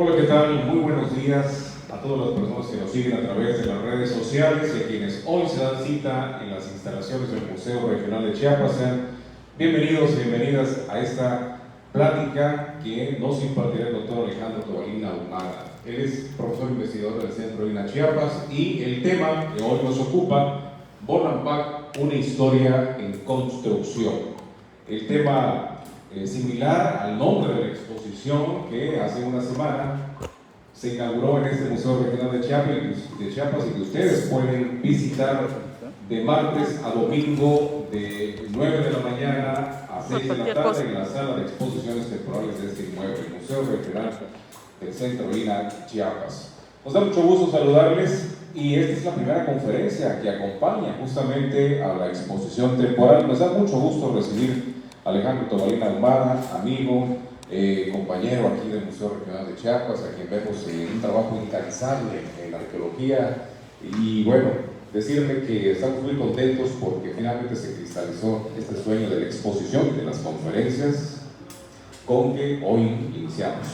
Hola, ¿qué tal? Muy buenos días a todas las personas que nos siguen a través de las redes sociales y a quienes hoy se dan cita en las instalaciones del Museo Regional de Chiapas. Sean bienvenidos y bienvenidas a esta plática que nos impartirá el doctor Alejandro Tobalín Ahumada. Él es profesor investigador del Centro INA Chiapas y el tema que hoy nos ocupa, Bonampak, una historia en construcción. El tema similar al nombre de la exposición que hace una semana se inauguró en este Museo Regional de Chiapas y que ustedes pueden visitar de martes a domingo de 9 de la mañana a 6 de la tarde en la sala de exposiciones temporales de este inmueble, el Museo Regional del Centro INA Chiapas. Nos da mucho gusto saludarles y esta es la primera conferencia que acompaña justamente a la exposición temporal. Nos da mucho gusto recibir a Alejandro Tobalín Ahumada, amigo, compañero aquí del Museo Regional de Chiapas, a quien vemos en un trabajo incansable en la arqueología. Y bueno, decirle que estamos muy contentos porque finalmente se cristalizó este sueño de la exposición y de las conferencias con que hoy iniciamos.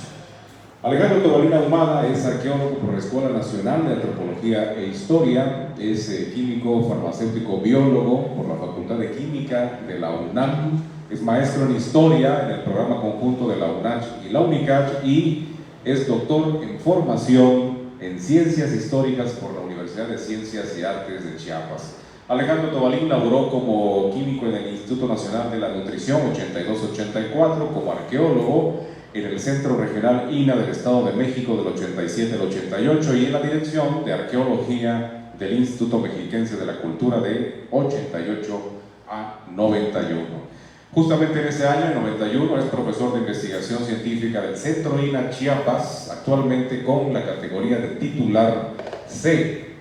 Alejandro Tobalín Ahumada es arqueólogo por la Escuela Nacional de Antropología e Historia, es químico, farmacéutico, biólogo por la Facultad de Química de la UNAM, es maestro en Historia en el programa conjunto de la UNACH y la UNICACH y es doctor en formación en Ciencias Históricas por la Universidad de Ciencias y Artes de Chiapas. Alejandro Tobalín laboró como químico en el Instituto Nacional de la Nutrición 82-84, como arqueólogo en el Centro Regional INA del Estado de México del 87 al 88 y en la Dirección de Arqueología del Instituto Mexiquense de la Cultura de 88 a 91. Justamente en ese año, en 91, es profesor de investigación científica del Centro INA Chiapas, actualmente con la categoría de titular C.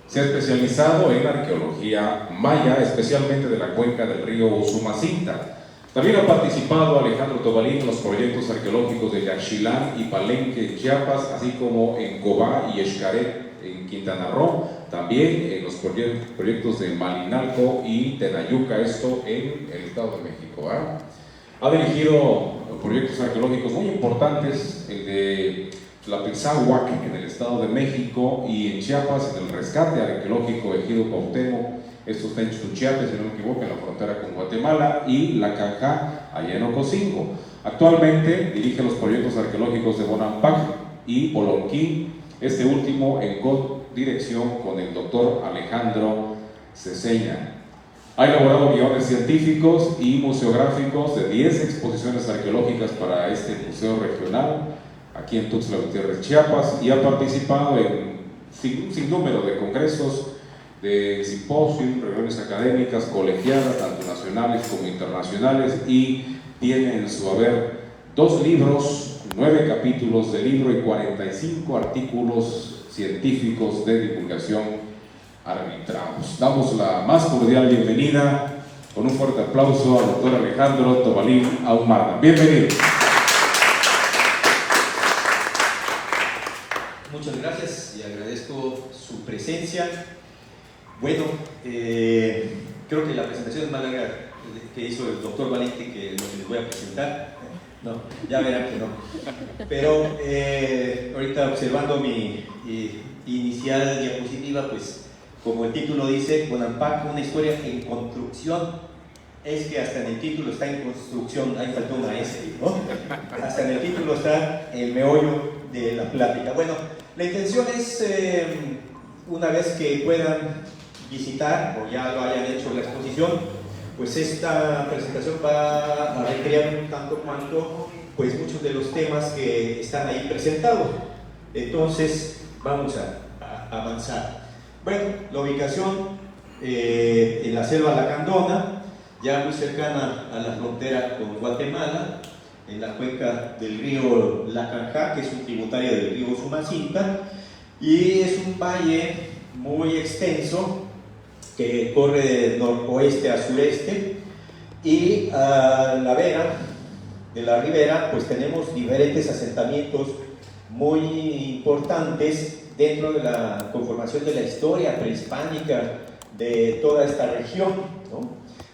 Se ha especializado en arqueología maya, especialmente de la cuenca del río Usumacinta. También ha participado Alejandro Tobalín en los proyectos arqueológicos de Yaxchilán y Palenque en Chiapas, así como en Cobá y Xcaret en Quintana Roo, también en los proyectos de Malinalco y Tenayuca, esto en el Estado de México. Ha dirigido proyectos arqueológicos muy importantes, el de Tlapizahuac en el Estado de México y en Chiapas, en el rescate arqueológico Ejido Cuauhtémoc, esto está en Chuchiates, si no me equivoco, en la frontera con Guatemala, y La Canja, allá en Ocosingo. Actualmente dirige los proyectos arqueológicos de Bonampak y Polonquín, este último en codirección con el doctor Alejandro Ceseña. Ha elaborado guiones científicos y museográficos de 10 exposiciones arqueológicas para este museo regional, aquí en Tuxtla Gutiérrez, Chiapas, y ha participado en un sinnúmero de congresos, de simposios, reuniones académicas, colegiadas, tanto nacionales como internacionales, y tiene en su haber 2 libros, 9 capítulos de libro y 45 artículos científicos de divulgación arbitrados. Damos la más cordial bienvenida, con un fuerte aplauso, al doctor Alejandro Tobalín Ahumada. Bienvenido. Muchas gracias y agradezco su presencia. Bueno, creo que la presentación es más larga que hizo el doctor Valente que lo que les voy a presentar. No, ya verán que no. Pero ahorita observando mi inicial diapositiva, pues como el título dice, Bonampak, una historia en construcción. Es que hasta en el título está en construcción, ahí faltó una S, ¿no? Hasta en el título está el meollo de la plática. Bueno, la intención es, una vez que puedan visitar o ya lo hayan hecho la exposición, pues esta presentación va a recrear un tanto cuanto pues muchos de los temas que están ahí presentados. Entonces vamos a avanzar. Bueno, la ubicación en la selva lacandona, ya muy cercana a la frontera con Guatemala, en la cuenca del río La Canja, que es un tributario del río Usumacinta, y es un valle muy extenso que corre de noroeste a sureste, y a la vera de la ribera pues tenemos diferentes asentamientos muy importantes dentro de la conformación de la historia prehispánica de toda esta región, ¿no?,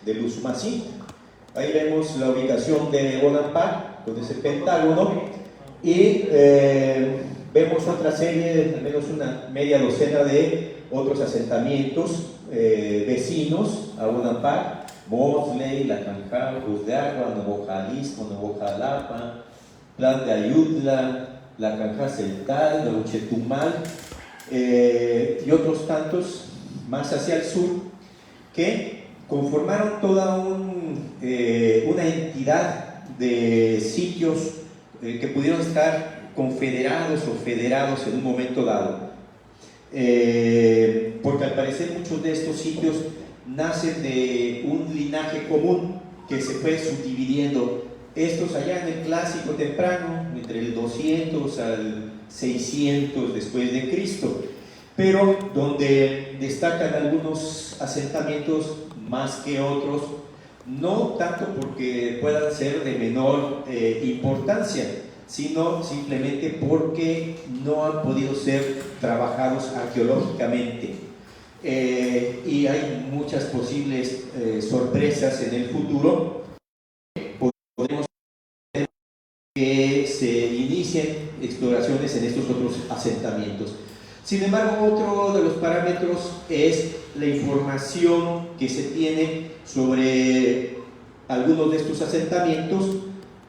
del Usumacinta. Ahí vemos la ubicación de Bonampak con ese pentágono, Y vemos otra serie, al menos una media docena de otros asentamientos vecinos a Bonampak: Mosley, La Canjal, Cruz de Agua, Nuevo Jalisco, Nuevo Jalapa, Plan de Ayutla, La Canjal Celtal, Nuevo Chetumal, y otros tantos más hacia el sur, que conformaron toda una entidad de sitios que pudieron estar confederados o federados en un momento dado. Porque al parecer muchos de estos sitios nacen de un linaje común que se fue subdividiendo. Estos allá en el clásico temprano, entre el 200 al 600 después de Cristo, pero donde destacan algunos asentamientos más que otros, no tanto porque puedan ser de menor importancia, sino simplemente porque no han podido ser trabajados arqueológicamente. Y hay muchas posibles sorpresas en el futuro. Podemos ver que se inicien exploraciones en estos otros asentamientos. Sin embargo, otro de los parámetros es la información que se tiene sobre algunos de estos asentamientos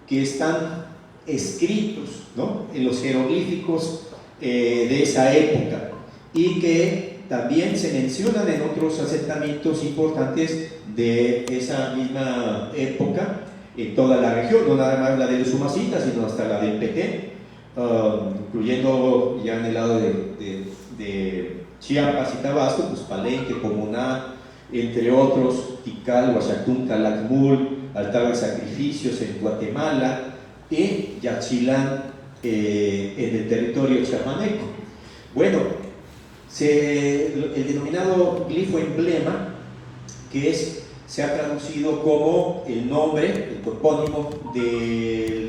que están escritos, ¿no?, en los jeroglíficos de esa época, y que también se mencionan en otros asentamientos importantes de esa misma época en toda la región, no nada más la de Usumacinta, sino hasta la del Petén, incluyendo ya en el lado de Chiapas y Tabasco, pues Palenque, Comuná, entre otros, Tikal, Huachactún, Calakmul, Altar de Sacrificios en Guatemala, y Yaxchilán en el territorio chiapaneco. Bueno, el denominado glifo emblema, que se ha traducido como el nombre, el topónimo de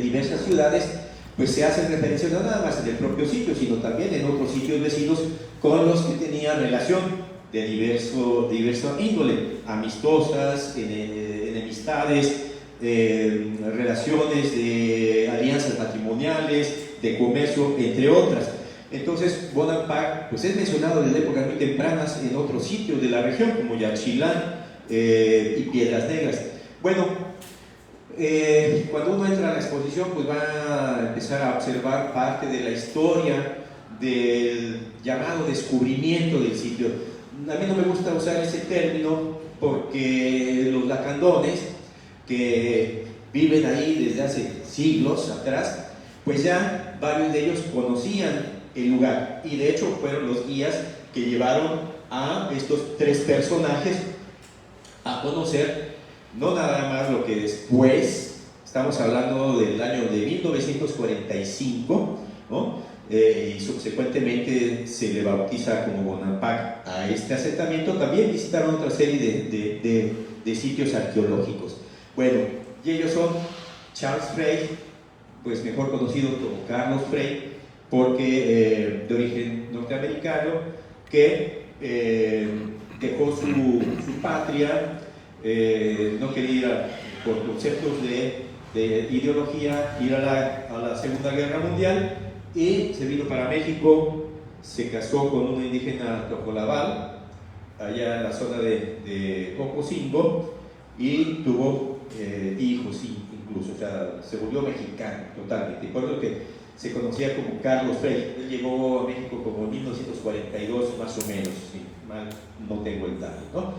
diversas ciudades, pues se hacen referencias no nada más en el propio sitio, sino también en otros sitios vecinos con los que tenía relación de diverso índole, amistosas, enemistades, relaciones de alianzas matrimoniales, de comercio, entre otras. Entonces, Bonampak pues es mencionado desde épocas muy tempranas en otros sitios de la región, como Yaxchilán y Piedras Negras. Bueno, cuando uno entra a la exposición, pues va a empezar a observar parte de la historia del llamado descubrimiento del sitio. A mí no me gusta usar ese término porque los lacandones, que viven ahí desde hace siglos atrás, pues ya varios de ellos conocían el lugar, y de hecho fueron los guías que llevaron a estos tres personajes a conocer no nada más lo que después, estamos hablando del año de 1945, ¿no?, y subsecuentemente se le bautiza como Bonampak a este asentamiento. También visitaron otra serie de sitios arqueológicos. Bueno, y ellos son Charles Frey, pues mejor conocido como Carlos Frey, porque de origen norteamericano, que dejó su patria, no quería ir por conceptos de ideología, ir a la Segunda Guerra Mundial, y se vino para México, se casó con una indígena Tocolaval, allá en la zona de Ocosingo, y tuvo hijos incluso, o sea, se volvió mexicano totalmente. Por lo que se conocía como Carlos Frey. Él llegó a México como en 1942 más o menos, si mal no tengo el dato, ¿no?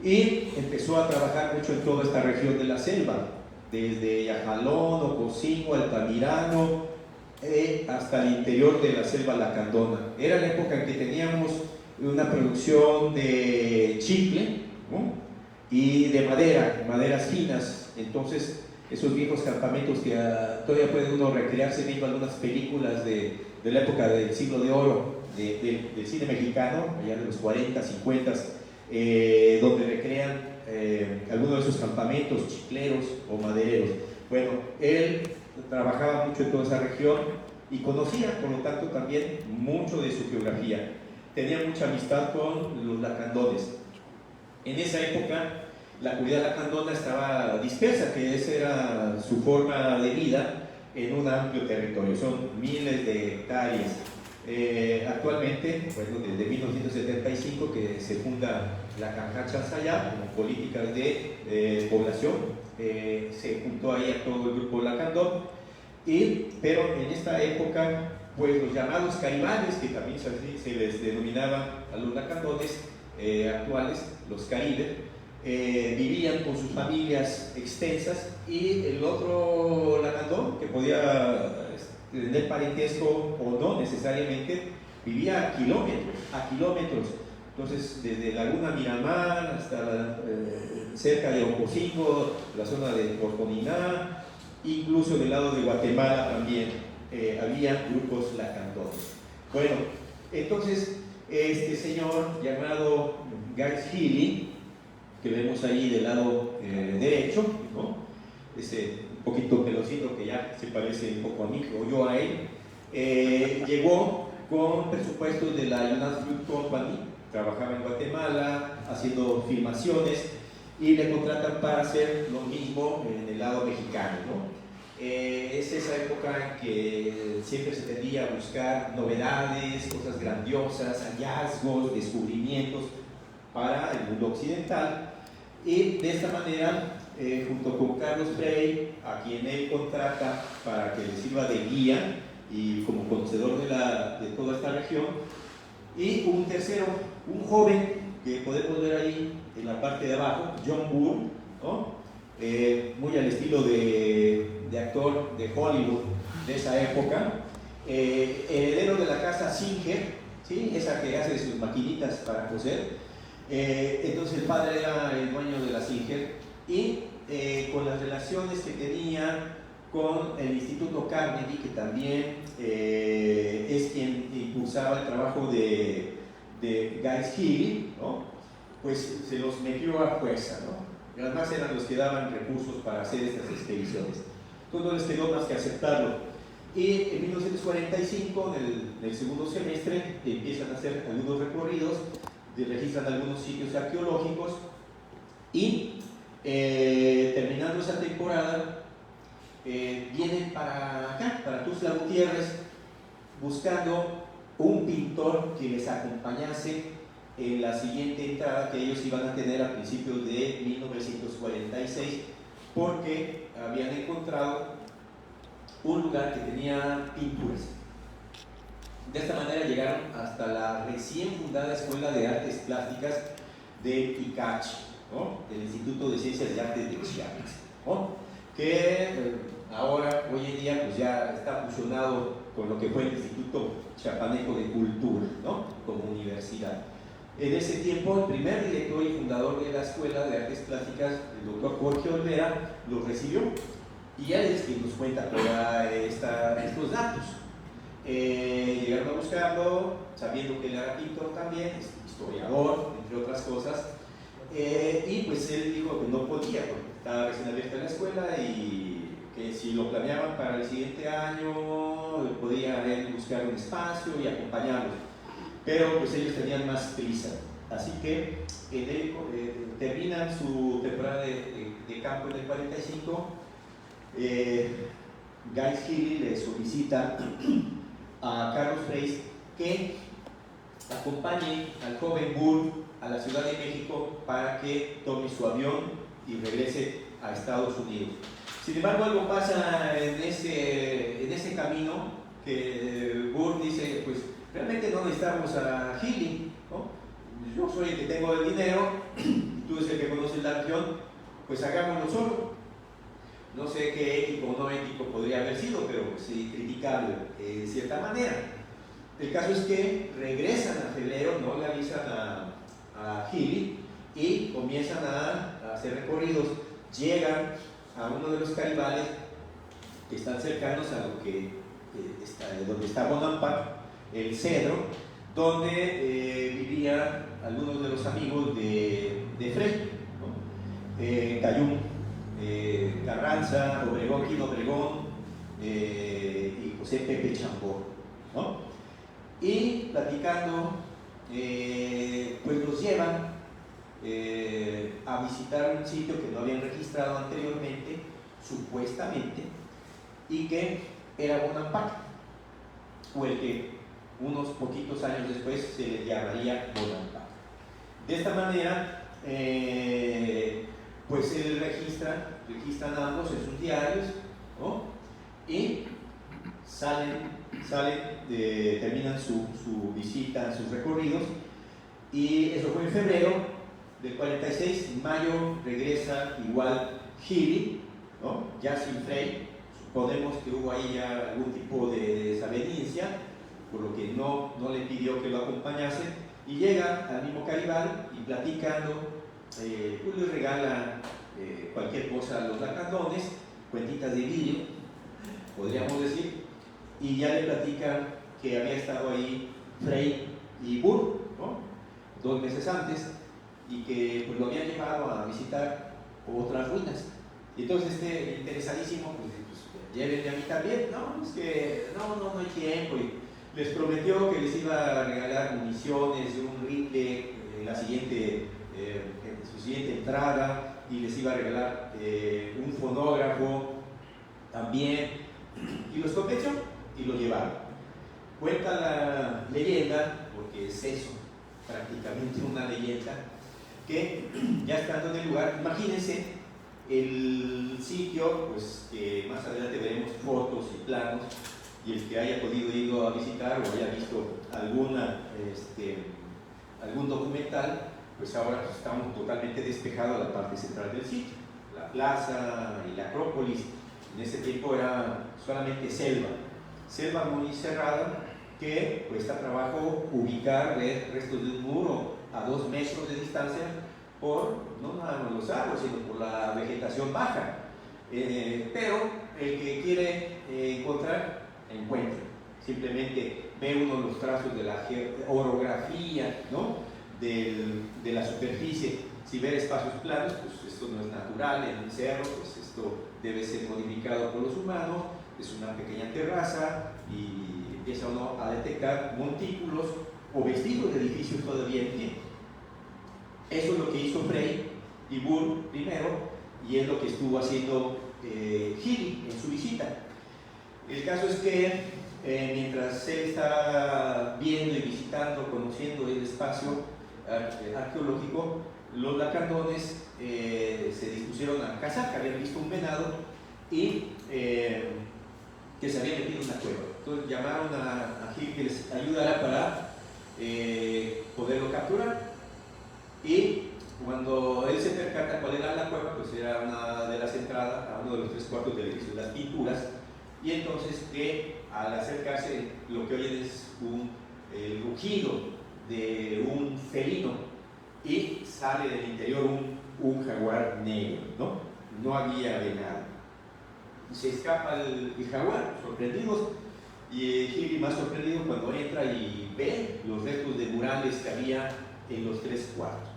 Y empezó a trabajar mucho en toda esta región de la selva, desde Yajalón, Ocosingo, Altamirano, hasta el interior de la selva lacandona. Era la época en que teníamos una producción de chicle, ¿no?, y de maderas finas. Entonces, esos viejos campamentos que todavía puede uno recrearse viendo algunas películas de la época del siglo de oro del cine mexicano, allá de los 40, 50, donde recrean algunos de esos campamentos chicleros o madereros. Bueno, él trabajaba mucho en toda esa región y conocía, por lo tanto, también mucho de su geografía. Tenía mucha amistad con los lacandones. En esa época, la comunidad lacandona estaba dispersa, que esa era su forma de vida, en un amplio territorio, son miles de hectáreas. Actualmente, bueno, desde 1975 que se funda la Caja Chasayá como política de población, se juntó ahí a todo el grupo Lacandón, pero en esta época, pues los llamados caimanes, que también se les denominaba a los lacandones actuales, los caribes, vivían con sus familias extensas, y el otro lacandón, que podía tener parentesco o no necesariamente, vivía a kilómetros. Entonces, desde Laguna Miramar hasta cerca de Ocosingo, la zona de Porconiná, incluso del lado de Guatemala también había grupos lacandones. Bueno, entonces este señor llamado Guys Healy, que vemos ahí del lado derecho, ¿no? Ese un poquito pelocito que ya se parece un poco a mí o yo a él, llegó con presupuestos de la United Fruit Company, trabajaba en Guatemala haciendo filmaciones, y le contratan para hacer lo mismo en el lado mexicano, ¿no? Es esa época en que siempre se tendía a buscar novedades, cosas grandiosas, hallazgos, descubrimientos para el mundo occidental, y de esta manera, junto con Carlos Frey, a quien él contrata para que le sirva de guía y como conocedor de toda esta región, y un tercero, un joven que podemos ver ahí en la parte de abajo, John Bull, ¿no? Muy al estilo de actor de Hollywood de esa época, heredero de la casa Singer, ¿sí? Esa que hace sus maquinitas para coser. Entonces el padre era el dueño de la Singer, y con las relaciones que tenía con el Instituto Carnegie, que también es quien impulsaba el trabajo de Guys Healy, ¿no? Pues se los metió a fuerza, ¿no? Y además eran los que daban recursos para hacer estas expediciones. Entonces no les quedó más que aceptarlo. Y en 1945, en el segundo semestre, empiezan a hacer algunos recorridos, registran algunos sitios arqueológicos, y terminando esa temporada, vienen para acá, para Tuxtla Gutiérrez, buscando un pintor que les acompañase en la siguiente entrada que ellos iban a tener a principios de 1946, porque habían encontrado un lugar que tenía pinturas. De esta manera llegaron hasta la recién fundada Escuela de Artes Plásticas de Picache, ¿no? Del Instituto de Ciencias y Artes de Chiapas, ¿no? Que ahora, hoy en día, pues ya está fusionado con lo que fue el Instituto Chiapaneco de Cultura, ¿no? Como universidad. En ese tiempo, el primer director y fundador de la Escuela de Artes Plásticas, el doctor Jorge Olvera, lo recibió, y él es quien nos cuenta todos estos datos. Llegaron a buscarlo, sabiendo que él era pintor también, es historiador, entre otras cosas, y pues él dijo que no podía, porque estaba recién abierta la escuela, y que si lo planeaban para el siguiente año, podía él buscar un espacio y acompañarlos, pero pues ellos tenían más prisa. Así que terminan su temporada de campo en el 45. Guys Healy le solicita a Carlos Frey que acompañe al joven Bull a la Ciudad de México para que tome su avión y regrese a Estados Unidos. Sin embargo, algo pasa en ese camino, que Bull dice, pues realmente no necesitamos a Healy, ¿no? Yo soy el que tengo el dinero y tú eres el que conoces la región, pues hagámoslo solo. No sé qué ético o no ético podría haber sido, pero sí criticable de cierta manera. El caso es que regresan a febrero, no le avisan a Healy, y comienzan a hacer recorridos. Llegan a uno de los caribales que están cercanos a donde está Bonampak, el Cedro, donde vivían algunos de los amigos de Frey, ¿no? Cayún, Carranza, Obregón, Quino Obregón, y José Pepe Chambó, ¿no? Y platicando, pues los llevan a visitar un sitio que no habían registrado anteriormente, supuestamente, y que era Bonampak, o el que unos poquitos años después se le llamaría Bonampak. De esta manera, pues él registran ambos en sus diarios, ¿no? Y terminan su visita, sus recorridos, y eso fue en febrero del 46. En mayo regresa igual Healy, ¿no? Ya sin Frey. Suponemos que hubo ahí ya algún tipo de desavenencia, por lo que no le pidió que lo acompañase, y llega al mismo Caribal y platicando, pues le regala cualquier cosa a los lacandones, cuentitas de vidrio, podríamos decir, y ya le platica que había estado ahí Frey y Burr, ¿no? 2 meses antes, y que pues, lo habían llevado a visitar otras ruinas. Y entonces interesadísimo, pues llévenme a mí también. No, es que no hay tiempo. Y les prometió que les iba a regalar municiones de un rifle en su siguiente entrada, y les iba a regalar un fonógrafo también, y los convenció y lo llevaron. Cuenta la leyenda, porque es eso, prácticamente una leyenda, que ya estando en el lugar, imagínense el sitio, pues que más adelante veremos fotos y planos, y el que haya podido ir a visitar o haya visto algún documental, pues ahora pues, estamos totalmente despejados la parte central del sitio, la plaza y la Acrópolis. En ese tiempo era solamente selva muy cerrada, que cuesta trabajo ubicar restos de un muro a 2 metros de distancia por no nada más los árboles, sino por la vegetación baja. Pero el que quiere encontrar, encuentra. Simplemente ve uno los trazos de la orografía, ¿no? de la superficie. Si ver espacios planos, pues esto no es natural. En un cerro, pues esto debe ser modificado por los humanos. Es una pequeña terraza y empieza uno a detectar montículos o vestigios de edificios todavía en pie. Eso es lo que hizo Frey y Burr primero, y es lo que estuvo haciendo Healy en su visita. El caso es que mientras él está viendo y visitando, conociendo el espacio arqueológico, los lacandones se dispusieron a cazar, que habían visto un venado y que se había metido en una cueva. Entonces llamaron a Healy que les ayudara para poderlo capturar. Y cuando él se percata cuál era la cueva, pues era una de las entradas a uno de los 3/4 del edificio de las pinturas, y entonces que al acercarse lo que oyen es el rugido de un felino, y sale del interior un jaguar negro, no había venado. Se escapa el jaguar, sorprendidos, y Healy más sorprendido cuando entra y ve los restos de murales que había en los 3/4.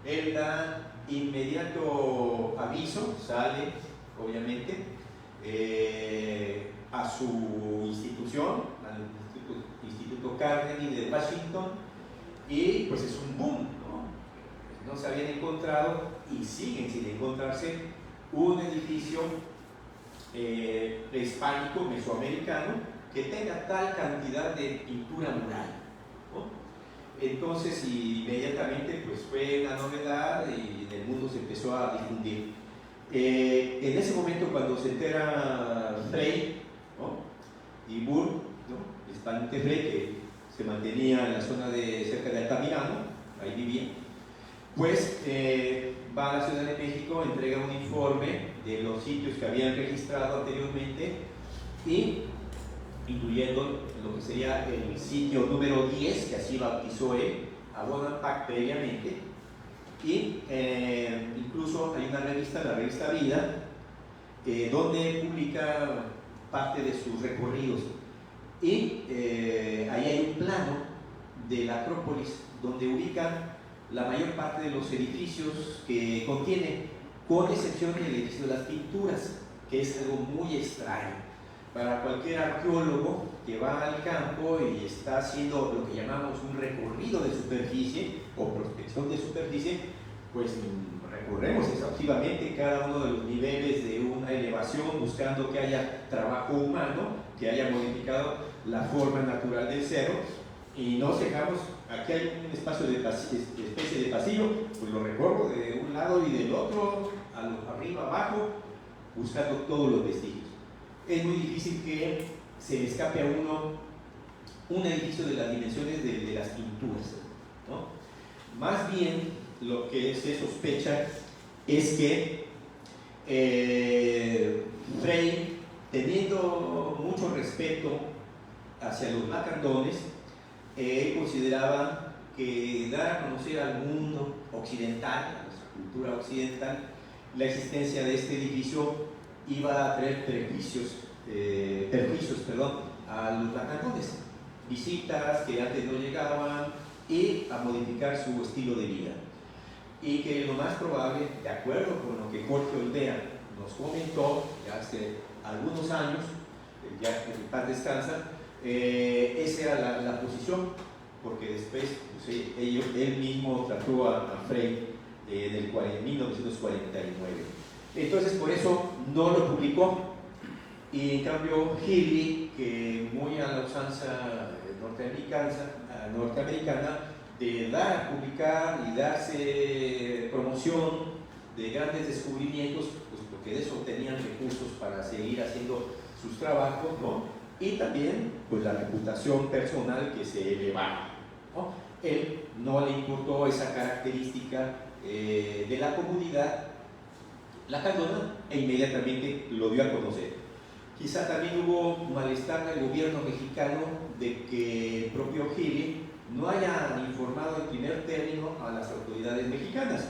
Él da inmediato aviso, sale obviamente a su institución, al Instituto Carnegie de Washington, y pues es un boom, ¿no? No se habían encontrado y siguen sin encontrarse un edificio prehispánico mesoamericano que tenga tal cantidad de pintura mural, ¿no? Entonces inmediatamente pues fue una novedad y en el mundo se empezó a difundir. En ese momento, cuando se entera Frey, ¿no? y Burr, ¿no? el pariente Frey, que se mantenía en la zona cerca de Altamirano, ahí vivía, pues va a la Ciudad de México, entrega un informe de los sitios que habían registrado anteriormente, y incluyendo lo que sería el sitio número 10, que así bautizó él, a Bonampak previamente, y incluso hay una revista, la revista Vida, donde publica parte de sus recorridos, y ahí hay un plano de la Acrópolis donde ubica la mayor parte de los edificios que contiene, con excepción del edificio de las pinturas, que es algo muy extraño para cualquier arqueólogo que va al campo y está haciendo lo que llamamos un recorrido de superficie o prospección de superficie. Pues recorremos exhaustivamente cada uno de los niveles de una elevación, buscando que haya trabajo humano, que haya modificado la forma natural del cerro, y nos dejamos, aquí hay un espacio de especie de pasillo, pues lo recorro de un lado y del otro, arriba, abajo, buscando todos los vestigios. Es muy difícil que se le escape a uno un edificio de las dimensiones de las pinturas, ¿no? Más bien, lo que se sospecha es que Frei, teniendo mucho respeto hacia los macardones, consideraba que dar a conocer al mundo occidental, a nuestra cultura occidental, la existencia de este edificio iba a traer perjuicios a los macardones, visitas que antes no llegaban y a modificar su estilo de vida. Y que lo más probable, de acuerdo con lo que Jorge Oldea nos comentó ya hace algunos años, ya que en paz descansa, esa era la posición, porque después pues, él mismo trató a Frei en 1949. Entonces por eso no lo publicó, y en cambio Healy, que muy a la usanza norteamericana de dar a publicar y darse promoción de grandes descubrimientos, pues porque de eso tenían recursos para seguir haciendo sus trabajos, ¿no? Y también pues la reputación personal que se elevaba, ¿no? Él no le importó esa característica de la comunidad lacandona e inmediatamente lo dio a conocer. Quizá también hubo malestar del gobierno mexicano de que el propio Healy no haya informado en primer término a las autoridades mexicanas.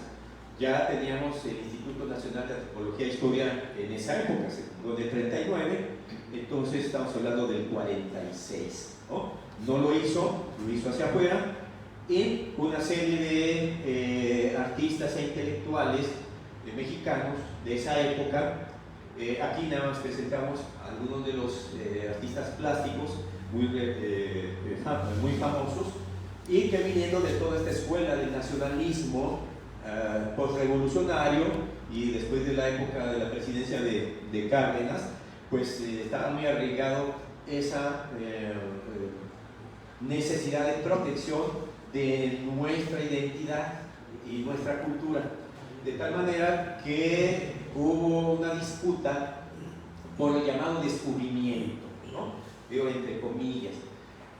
Ya teníamos el Instituto Nacional de Antropología e Historia en esa época, se fundó en el 39, entonces estamos hablando del 46, ¿no? No lo hizo hacia afuera, y una serie de artistas e intelectuales mexicanos de esa época. Aquí nada más presentamos algunos de los artistas plásticos muy famosos, y que viniendo de toda esta escuela del nacionalismo postrevolucionario y después de la época de la presidencia de Cárdenas, pues estaba muy arraigado esa necesidad de protección de nuestra identidad y nuestra cultura, de tal manera que hubo una disputa por el llamado descubrimiento, ¿no? Digo entre comillas,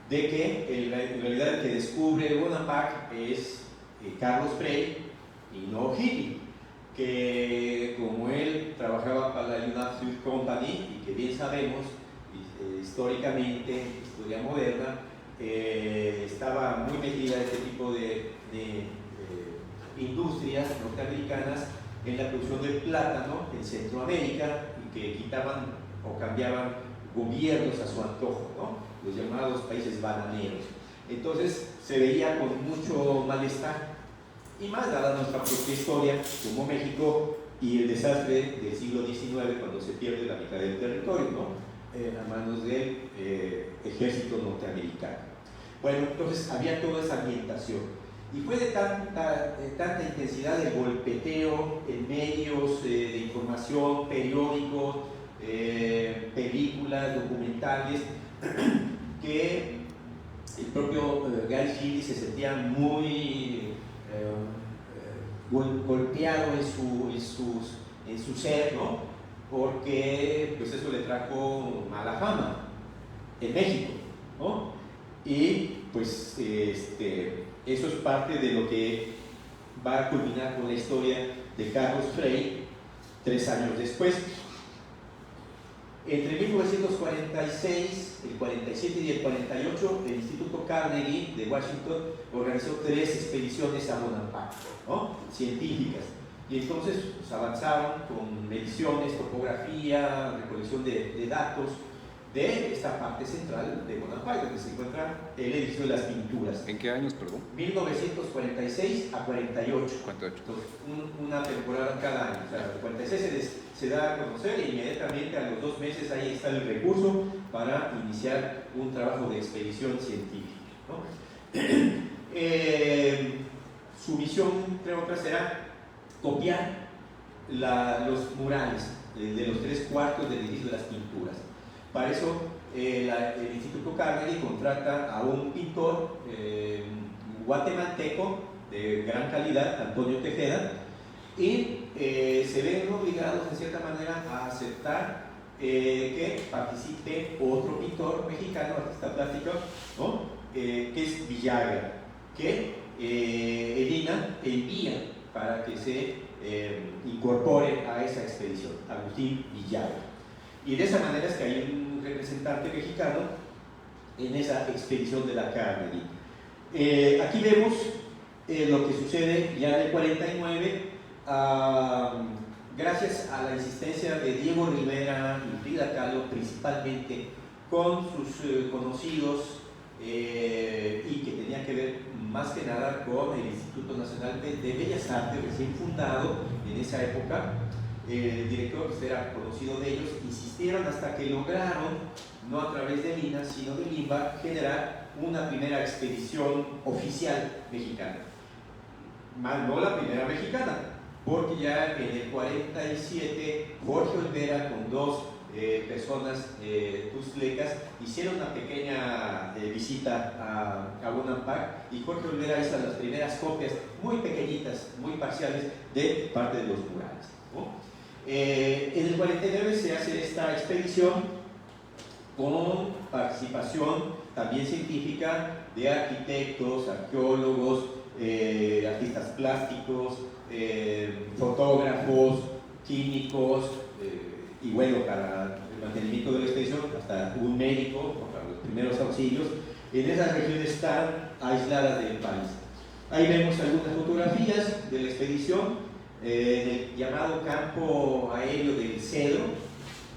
de que en realidad el que descubre Bonaparte es Carlos Frei y no Healy, que como él trabajaba para la United Fruit Company, y que bien sabemos históricamente, historia moderna, estaba muy metida en este tipo de industrias norteamericanas en la producción del plátano en Centroamérica, y que quitaban o cambiaban gobiernos a su antojo, ¿no? Los llamados países bananeros. Entonces se veía con mucho malestar, y más dada nuestra propia historia como México y el desastre del siglo XIX, cuando se pierde la mitad del territorio, ¿no? A manos del ejército norteamericano. Bueno, entonces había toda esa ambientación, y fue de tanta intensidad el golpeteo en medios de información, periódicos, películas, documentales, que el propio Gary Healy se sentía muy golpeado en su ser, ¿no? Porque pues eso le trajo mala fama en México, ¿no? Y pues eso es parte de lo que va a culminar con la historia de Carlos Frei 3 años después. Entre 1946, el 47 y el 48, el Instituto Carnegie de Washington organizó 3 expediciones a Bonaparte, ¿no? Científicas. Y entonces pues, avanzaron con mediciones, topografía, recolección de datos de esta parte central de Bonaparte, donde se encuentra el edificio de las pinturas. ¿En qué años, perdón? 1946 a 48. 48. Entonces, una temporada cada año. O sea, el 46 se da a conocer, y inmediatamente a los 2 meses ahí está el recurso para iniciar un trabajo de expedición científica, ¿no? Su misión, entre otras, será copiar los murales de los 3/4 del edificio de las pinturas. Para eso el Instituto Carnegie contrata a un pintor guatemalteco de gran calidad, Antonio Tejeda, y se ven obligados en cierta manera a aceptar que participe otro pintor mexicano, artista plástico, ¿no? Que es Villagra, que Elina envía para que se incorpore a esa expedición, Agustín Villagra. Y de esa manera es que hay un representante mexicano en esa expedición de la Carnegie. Aquí vemos lo que sucede ya en el 49, gracias a la insistencia de Diego Rivera y Frida Kahlo, principalmente con sus conocidos, y que tenía que ver más que nada con el Instituto Nacional de Bellas Artes, recién fundado en esa época. El director, pues, era conocido de ellos, insistieron hasta que lograron, no a través de Lina, sino de Limba, generar una primera expedición oficial mexicana. Más no la primera mexicana, porque ya en el 47 Jorge Olvera con dos personas tuzlecas hicieron una pequeña visita a Bonampak, y Jorge Olvera hizo las primeras copias muy pequeñitas, muy parciales de parte de los murales, ¿no? En el 49 se hace esta expedición con participación también científica de arquitectos, arqueólogos, artistas plásticos, fotógrafos, químicos, y bueno, para el mantenimiento de la expedición, hasta un médico para los primeros auxilios, en esas regiones tan aisladas del país. Ahí vemos algunas fotografías de la expedición en el llamado campo aéreo del Cedro,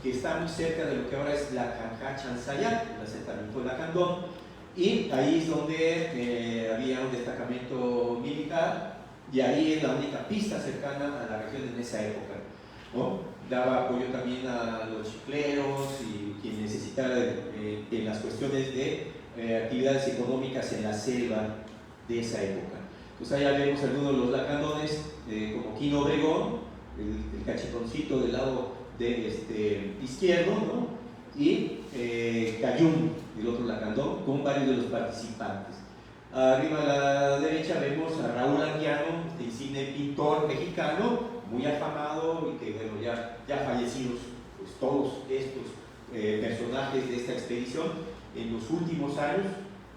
que está muy cerca de lo que ahora es la Canja Chansayat, el asentamiento de Lacandón, y ahí es donde había un destacamento militar, y ahí es la única pista cercana a la región en esa época, ¿no? Daba apoyo también a los chicleros y quien necesitara en las cuestiones de actividades económicas en la selva de esa época. Pues allá vemos algunos de los lacandones, como Quino Obregón, el cachetoncito del lado izquierdo, ¿no? Y Cayún, el otro lacandón, con varios de los participantes. Arriba a la derecha vemos a Raúl Anguiano, este insigne pintor mexicano, muy afamado, y que bueno, ya fallecidos, pues todos estos personajes de esta expedición. En los últimos años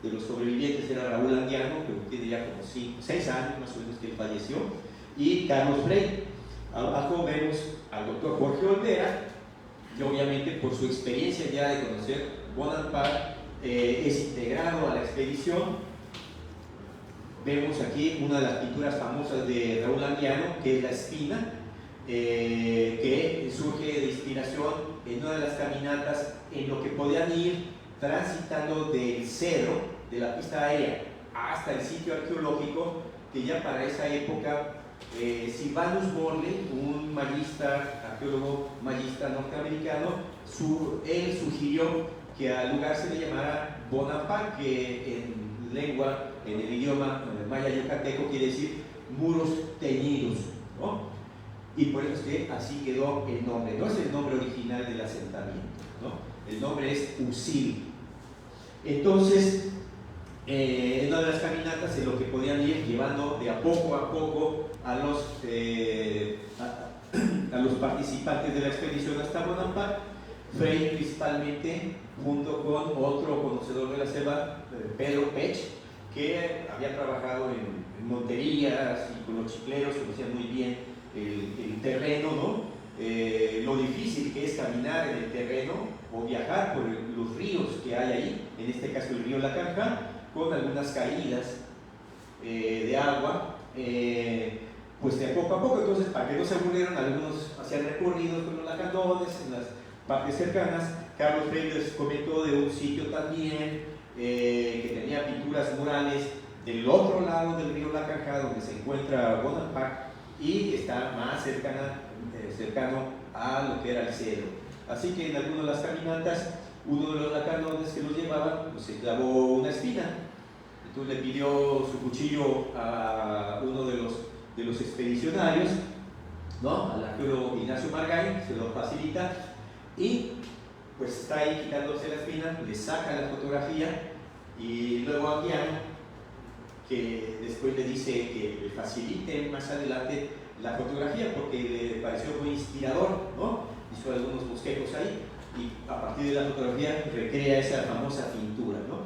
de los sobrevivientes era Raúl Anguiano, que tiene ya como 6 años más o menos que él falleció, y Carlos Frey. Abajo vemos al doctor Jorge Olvera, que obviamente por su experiencia ya de conocer Bonampak es integrado a la expedición. Vemos aquí una de las pinturas famosas de Raúl Anguiano, que es La Espina, que surge de inspiración en una de las caminatas en lo que podían ir transitando del Cedro, de la pista aérea, hasta el sitio arqueológico, que ya para esa época Silvanus Morley, un magista, arqueólogo magista norteamericano, él sugirió que al lugar se le llamara Bonampak, que en el idioma maya yucateco quiere decir muros teñidos, ¿no? Y por eso es que así quedó el nombre. No es el nombre original del asentamiento, ¿no? El nombre es Usil. Entonces, en una de las caminatas en lo que podían ir llevando de a poco a los participantes de la expedición hasta Bonampak, Frey principalmente, junto con otro conocedor de la selva, Pedro Pech, que había trabajado en monterías y con los chicleros, conocían muy bien el terreno, ¿no? Lo difícil que es caminar en el terreno o viajar por los ríos que hay ahí, en este caso el río La Canja, con algunas caídas de agua, pues de poco a poco. Entonces, para que no se aburrieran, algunos hacían recorridos con los lacandones en las partes cercanas. Carlos Frey les comentó de un sitio también que tenía pinturas murales del otro lado del río La Canja, donde se encuentra Bonampak, y está más cercano a lo que era el Cedro. Así que en algunas de las caminatas, uno de los lacandones que los llevaban, pues se clavó una espina. Entonces le pidió su cuchillo a uno de los expedicionarios, ¿no? Al arqueólogo Ignacio Margay, se lo facilita y pues está ahí quitándose la espina, le saca la fotografía y luego a Guiano, que después le dice que le facilite más adelante la fotografía porque le pareció muy inspirador, ¿no? Hizo algunos bosquejos ahí y a partir de la fotografía recrea esa famosa pintura, ¿no?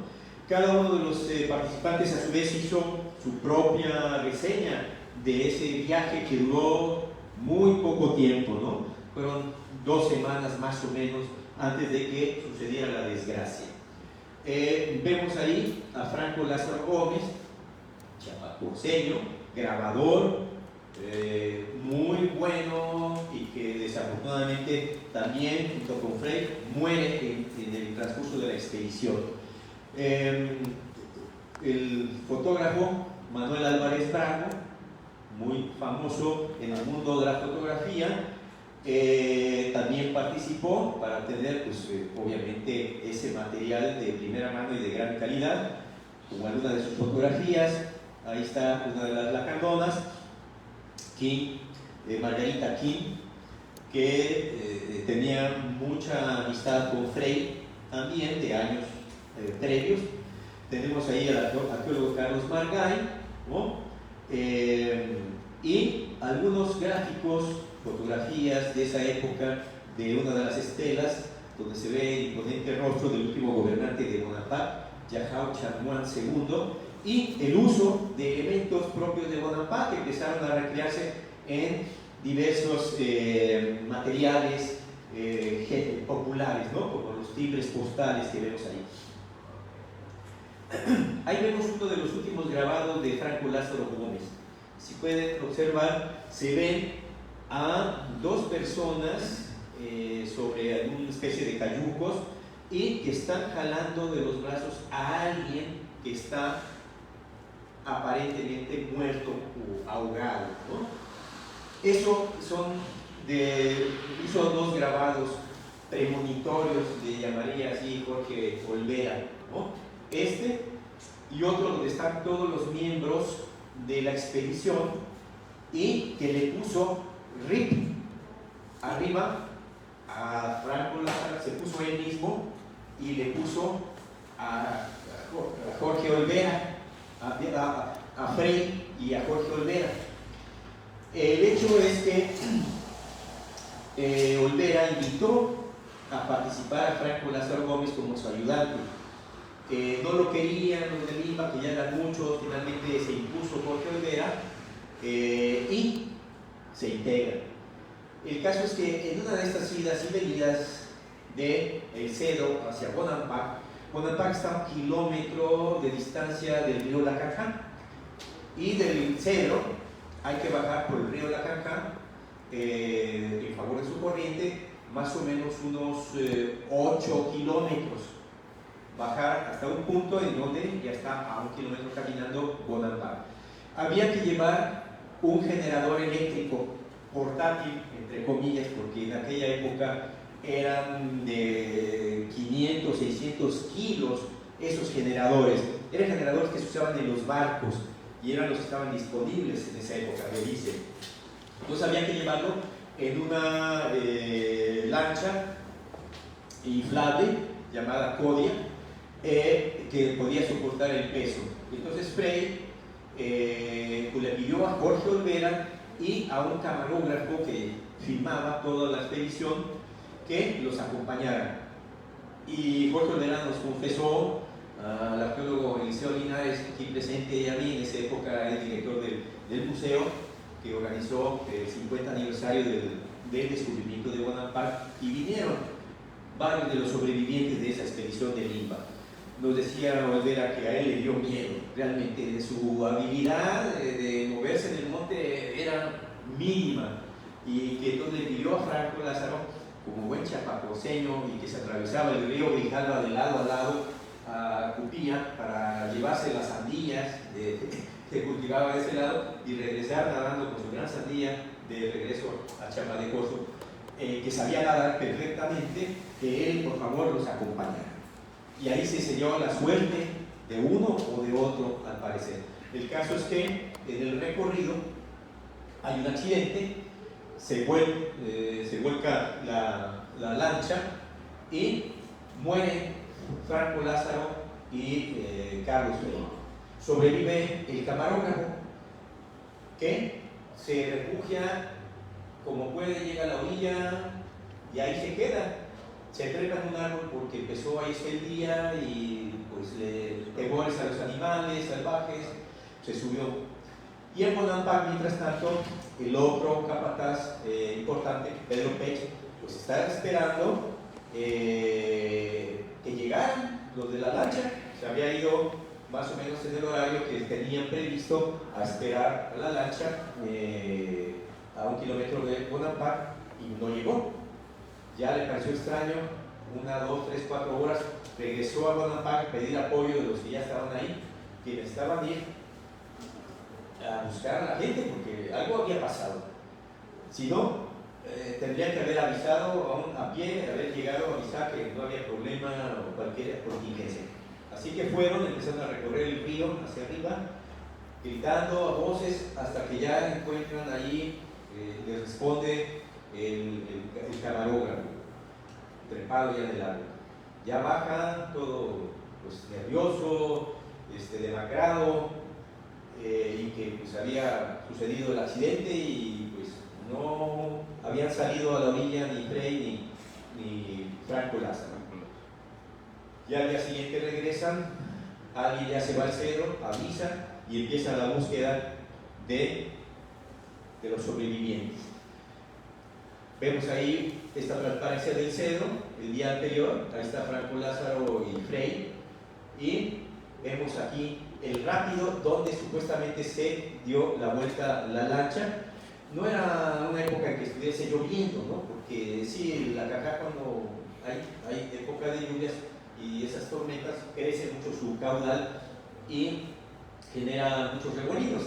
Cada uno de los participantes a su vez hizo su propia reseña de ese viaje que duró muy poco tiempo, ¿no? Fueron 2 semanas más o menos antes de que sucediera la desgracia. Vemos ahí a Franco Lázaro Gómez, chiapacoseño, grabador, muy bueno y que desafortunadamente también junto con Frey muere en el transcurso de la expedición. El fotógrafo Manuel Álvarez Bravo, muy famoso en el mundo de la fotografía, también participó para tener pues, obviamente ese material de primera mano y de gran calidad, como alguna de sus fotografías. Ahí está una de las lacandonas, Margarita King, que tenía mucha amistad con Frey también de años previos. Tenemos ahí al arqueólogo Carlos Margay, ¿no? Y algunos gráficos, fotografías de esa época de una de las estelas donde se ve el imponente rostro del último gobernante de Bonaparte, Yahao Chamuan II, y el uso de elementos propios de Bonaparte que empezaron a recrearse en diversos materiales populares, ¿no? Como los timbres postales que vemos ahí. Ahí vemos uno de los últimos grabados de Franco Lázaro Gómez. Si pueden observar, se ven a 2 personas sobre alguna especie de cayucos y que están jalando de los brazos a alguien que está aparentemente muerto o ahogado, ¿no? Eso hizo 2 grabados premonitorios, le llamaría así Jorge Olvera, ¿no? Este y otro donde están todos los miembros de la expedición y que le puso RIP arriba a Franco Lázaro, se puso él mismo y le puso a Jorge Olvera, a Frey y a Jorge Olvera. El hecho es que Olvera invitó a participar a Franco Lázaro Gómez como su ayudante. No lo querían los de Lima, que ya eran muchos, finalmente se impuso Jorge Olvera y se integra. El caso es que en una de estas idas y venidas de El Cedro hacia Bonampak está a 1 kilómetro de distancia del río Lacajá, y del Cedro hay que bajar por el río Lacajá en favor de su corriente más o menos unos 8 kilómetros, bajar hasta un punto en donde ya está a 1 kilómetro caminando Bonampak. Había que llevar un generador eléctrico portátil, entre comillas, porque en aquella época eran de 500, 600 kilos esos generadores. Eran generadores que se usaban en los barcos y eran los que estaban disponibles en esa época de diésel. Entonces había que llevarlo en una lancha inflable llamada Kodia, que podía soportar el peso. Entonces Frey le pidió a Jorge Olvera y a un camarógrafo que filmaba toda la expedición que los acompañaran. Y Jorge Olvera nos confesó, al arqueólogo Eliseo Linares, aquí presente y a mí, en esa época el director del museo, que organizó el 50 aniversario del descubrimiento de Bonaparte, y vinieron varios de los sobrevivientes de esa expedición de Lima. Nos decía Olvera que a él le dio miedo, realmente de su habilidad de moverse en el monte era mínima, y que entonces le pidió a Franco Lázaro, como buen chiapacoseño y que se atravesaba el río Grijalva de lado a lado a Cupía para llevarse las sandías que cultivaba de ese lado y regresar nadando con su gran sandía de regreso a Chiapa de Corzo, que sabía nadar perfectamente, que él por favor los acompañara. Y ahí se selló la suerte de uno o de otro, al parecer. El caso es que en el recorrido hay un accidente, se vuelca la lancha y mueren Franco Lázaro y Carlos Frei. Sobrevive el camarógrafo, que se refugia como puede, llega a la orilla y ahí se queda. Se trepa en un árbol porque empezó a irse el día y pues le temores a los animales salvajes, se subió. Y en Bonampak, mientras tanto, el otro capataz importante, Pedro Pech, pues está esperando que llegaran los de la lancha. Se había ido más o menos en el horario que tenían previsto a esperar a la lancha a 1 kilómetro de Bonampak y no llegó. Ya le pareció extraño, 1, 2, 3, 4 horas, regresó a Bonampak a pedir apoyo de los que ya estaban ahí, que necesitaban ir a buscar a la gente porque algo había pasado. Si no, tendrían que haber avisado aún a pie, haber llegado a avisar que no había problema o cualquier contingencia. Así que fueron, empezaron a recorrer el río hacia arriba, gritando a voces hasta que ya encuentran ahí, les responde el camarógrafo, trepado ya en el árbol. Ya baja todo pues, nervioso, demacrado, y que pues, había sucedido el accidente y pues no habían salido a la orilla ni Frei ni Franco Lázaro. Ya al día siguiente regresan, alguien ya se va al cedro, avisa y empieza la búsqueda de los sobrevivientes. Vemos ahí esta transparencia del cedro, el día anterior, ahí está Franco Lázaro y Frei, y vemos aquí el rápido donde supuestamente se dio la vuelta la lancha. No era una época en que estuviese lloviendo, ¿no? Porque sí, la Cajá cuando hay época de lluvias y esas tormentas crece mucho su caudal y genera muchos remolinos.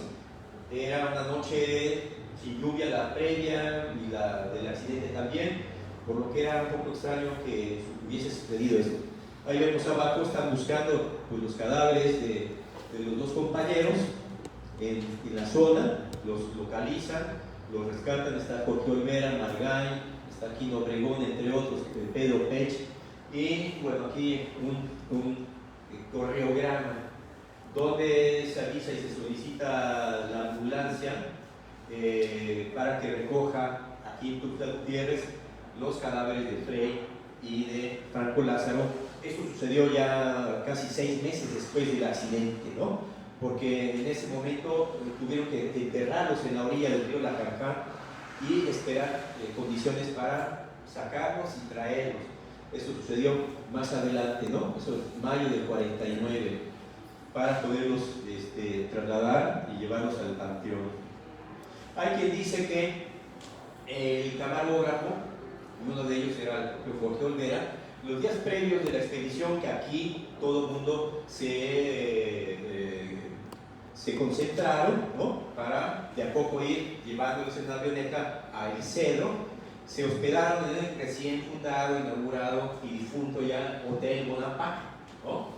Era una noche sin lluvia la previa y la del accidente también, por lo que era un poco extraño que hubiese sucedido esto. Ahí vemos abajo, están buscando pues, los cadáveres de los dos compañeros en la zona, los localizan, los rescatan. Está Jorge Olvera, Margay, está Quino Obregón, entre otros, Pedro Pech, y bueno, aquí un correograma donde se avisa y se solicita la ambulancia para que recoja aquí en Tuxtla Gutiérrez los cadáveres de Frei y de Franco Lázaro. Esto sucedió ya casi 6 meses después del accidente, ¿no? Porque en ese momento tuvieron que enterrarlos en la orilla del río La Cajá y esperar condiciones para sacarlos y traerlos. Esto sucedió más adelante, ¿no? Eso es mayo del 49, para poderlos trasladar y llevarlos al panteón. Hay quien dice que el camarógrafo, uno de ellos era el propio Jorge Olvera, los días previos de la expedición, que aquí todo el mundo se concentraron, ¿no? Para de a poco ir llevándolos en la avioneta a El Cedro, se hospedaron en el recién fundado, inaugurado y difunto ya Hotel Bonampak, ¿no?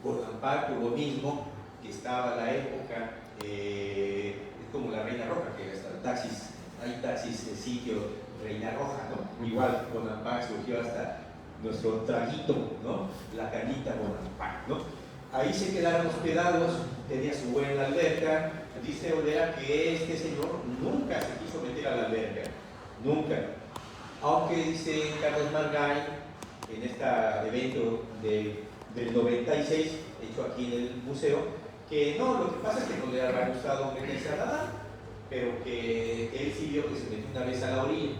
Bonampak, por lo mismo que estaba en la época, es como la Reina Roja, que hasta taxis, hay taxis en sitio Reina Roja, ¿no? Igual Bonampak surgió hasta nuestro traguito, ¿no? La cañita Bonampak, ¿no? Ahí se quedaron hospedados, tenía su buena alberca. Dice Olvera que este señor nunca se quiso meter a la alberca, nunca. Aunque dice Carlos Margay, en este evento del 96, hecho aquí en el museo, que no, lo que pasa es que no le habrá gustado meterse a nadar, pero que él sí vio que se metió una vez a la orilla.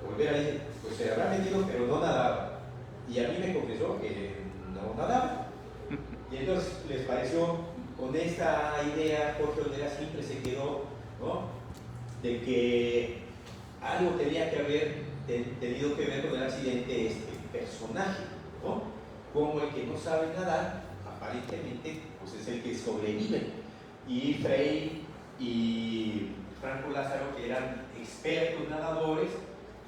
Olvera dice, pues se habrá metido, pero no nadaba. Y a mí me confesó que no nadaba. Y entonces les pareció, con esta idea, Jorge Olvera siempre se quedó, ¿no? De que algo tenía que haber tenido que ver con el accidente este personaje, ¿no? Como el que no sabe nadar, aparentemente, pues es el que sobrevive. Y Frei y Franco Lázaro, que eran expertos nadadores,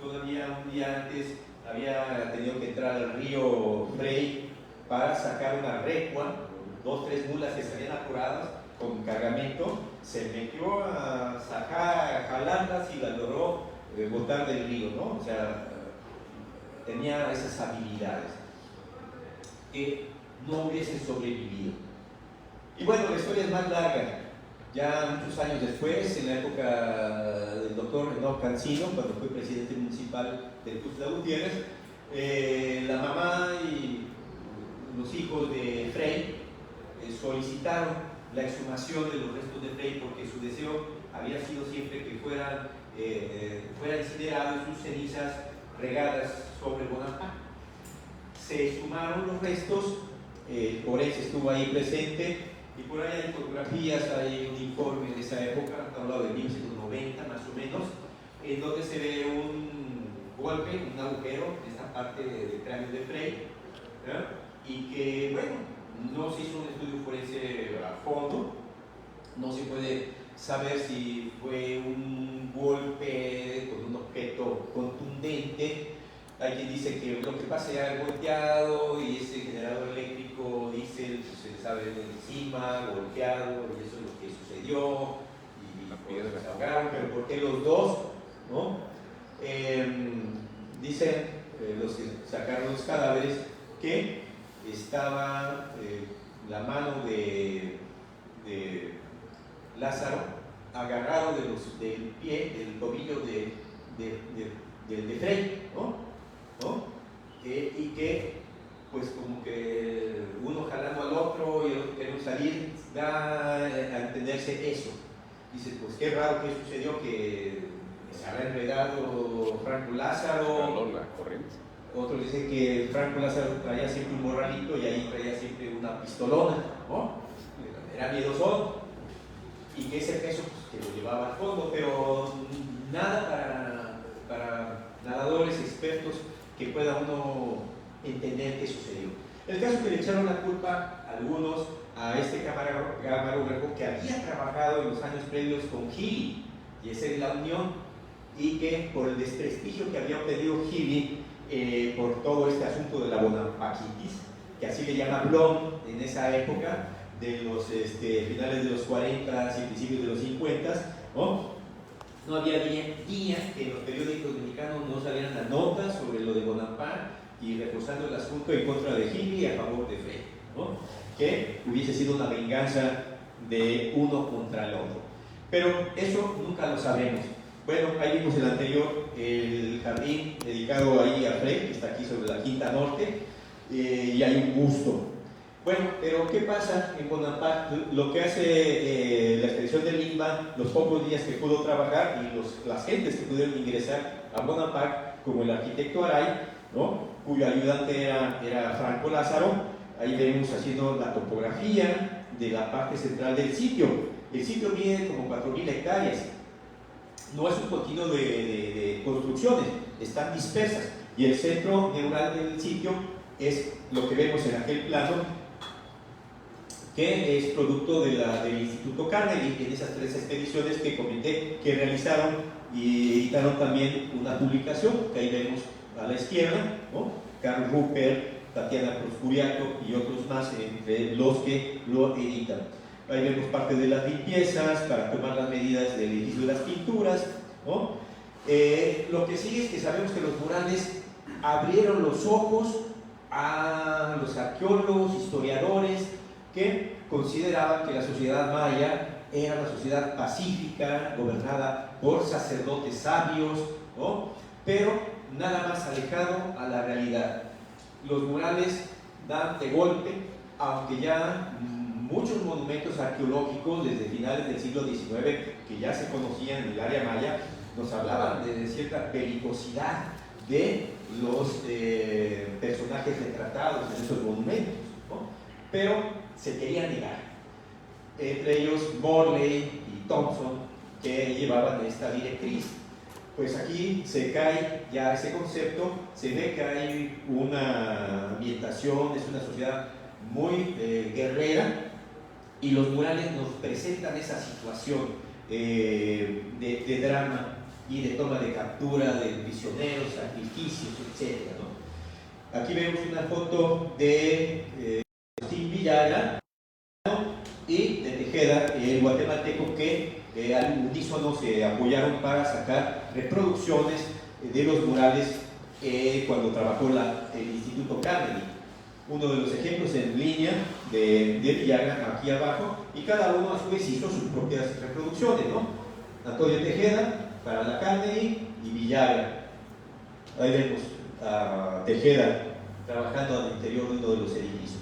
todavía un día antes había tenido que entrar al río Frei para sacar una recua, 2 o 3 mulas que estarían apuradas con cargamento, se metió a sacar, a jalarlas y las logró botar del río, ¿no? O sea, tenía esas habilidades que no hubiesen sobrevivido. Y bueno, la historia es más larga. Ya muchos años después, en la época del doctor Enoch Cancino, cuando fue presidente municipal de Tuxtla Gutiérrez, la mamá y los hijos de Frei solicitaron la exhumación de los restos de Frei porque su deseo había sido siempre que fuera incinerado y sus cenizas regadas sobre el Bonampak. Se exhumaron los restos, el forense estuvo ahí presente y por ahí hay fotografías, hay un informe de esa época, hablado de 1990 más o menos, en donde se ve un golpe, un agujero en esta parte del cráneo de Frei, y que, bueno, no se hizo un estudio forense a fondo, no se puede saber si fue un golpe con un objeto contundente. Hay quien dice que lo que pasa ya es volteado y ese generador eléctrico diésel se sabe de encima, golpeado, y eso es lo que sucedió, y se ahogaron, pero ¿por qué los dos? ¿No? Dicen los que sacaron los cadáveres que estaba la mano de Lázaro agarrado del pie, del tobillo de Frei, ¿no? Y que pues como que uno jalando al otro y el otro queriendo salir, da a entenderse eso. Dice, pues qué raro que sucedió, que se habrá enredado Franco Lázaro. Otros dicen que Franco Lázaro traía siempre un morralito y ahí traía siempre una pistolona, ¿no? Era miedoso y que ese peso pues, que lo llevaba al fondo, pero nada para nadadores expertos que pueda uno entender qué sucedió. El caso es que le echaron la culpa a algunos a este camarógrafo que había trabajado en los años previos con Healy, y esa es la unión, y que por el desprestigio que había obtenido Healy por todo este asunto de la bonampaquitis, que así le llama Blom en esa época, de los finales de los 40 y principios de los 50, no había día que en los periódicos mexicanos no salieran las notas sobre lo de Bonaparte y reforzando el asunto en contra de Healy y a favor de Frei, ¿no? Que hubiese sido una venganza de uno contra el otro. Pero eso nunca lo sabemos. Bueno, ahí vimos el anterior, el jardín dedicado ahí a Frei, que está aquí sobre la Quinta Norte, y hay un busto. Bueno, pero ¿qué pasa en Bonaparte? Lo que hace la expedición de Lima, los pocos días que pudo trabajar y las gentes que pudieron ingresar a Bonaparte, como el arquitecto Aray, ¿no? Cuyo ayudante era Franco Lázaro. Ahí vemos haciendo la topografía de la parte central del sitio. El sitio mide como 4.000 hectáreas. No es un continuo de construcciones, están dispersas. Y el centro neural del sitio es lo que vemos en aquel plano, que es producto del Instituto Carnegie, en esas 3 expediciones que comenté que realizaron y editaron también una publicación, que ahí vemos a la izquierda, ¿no? Karl Rupert, Tatiana Prospuriato y otros más entre los que lo editan. Ahí vemos parte de las limpiezas para tomar las medidas del edificio de las pinturas, ¿no? Lo que sigue es que sabemos que los murales abrieron los ojos a los arqueólogos, historiadores, que consideraban que la sociedad maya era una sociedad pacífica, gobernada por sacerdotes sabios, ¿no? Pero nada más alejado a la realidad. Los murales dan de golpe, aunque ya muchos monumentos arqueológicos desde finales del siglo XIX, que ya se conocían en el área maya, nos hablaban de cierta belicosidad de los personajes retratados en esos monumentos, ¿no? Pero se quería negar, entre ellos Morley y Thompson, que llevaban esta directriz. Pues aquí se cae ya ese concepto, se ve que hay una ambientación, es una sociedad muy guerrera, y los murales nos presentan esa situación de drama y de toma de captura de prisioneros, sacrificios, etc., ¿no? Aquí vemos una foto de Agustín Villagra y de Tejeda, el guatemalteco que al unísono se apoyaron para sacar reproducciones de los murales cuando trabajó el Instituto Carnegie. Uno de los ejemplos en línea de Villagra aquí abajo, y cada uno a su vez hizo sus propias reproducciones, ¿no? Antonio Tejeda para la Carnegie y Villagra. Ahí vemos a Tejeda trabajando al interior de uno de los edificios.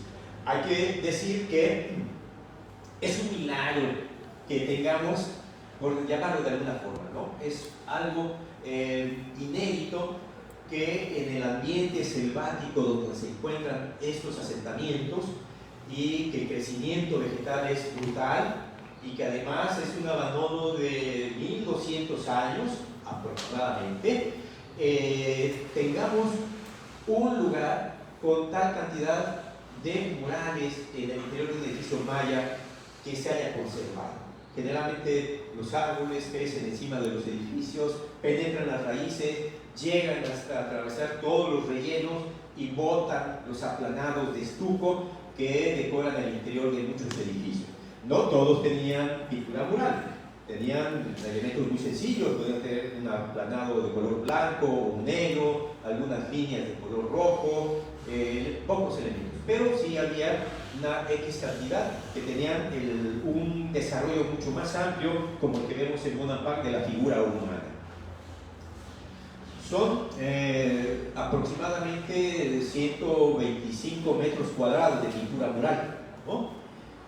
Hay que decir que es un milagro que tengamos, por llamarlo de alguna forma, ¿no? Es algo inédito que en el ambiente selvático donde se encuentran estos asentamientos y que el crecimiento vegetal es brutal y que además es un abandono de 1200 años aproximadamente, tengamos un lugar con tal cantidad de murales en el interior de un edificio maya que se haya conservado. Generalmente los árboles crecen encima de los edificios, penetran las raíces, llegan hasta atravesar todos los rellenos y botan los aplanados de estuco que decoran el interior de muchos edificios. No todos tenían pintura mural, tenían elementos muy sencillos, podían tener un aplanado de color blanco o negro, algunas líneas de color rojo, pocos elementos, pero sí había una X cantidad que tenían un desarrollo mucho más amplio, como el que vemos en Bonampak de la figura humana. Son aproximadamente 125 metros cuadrados de pintura mural, ¿no?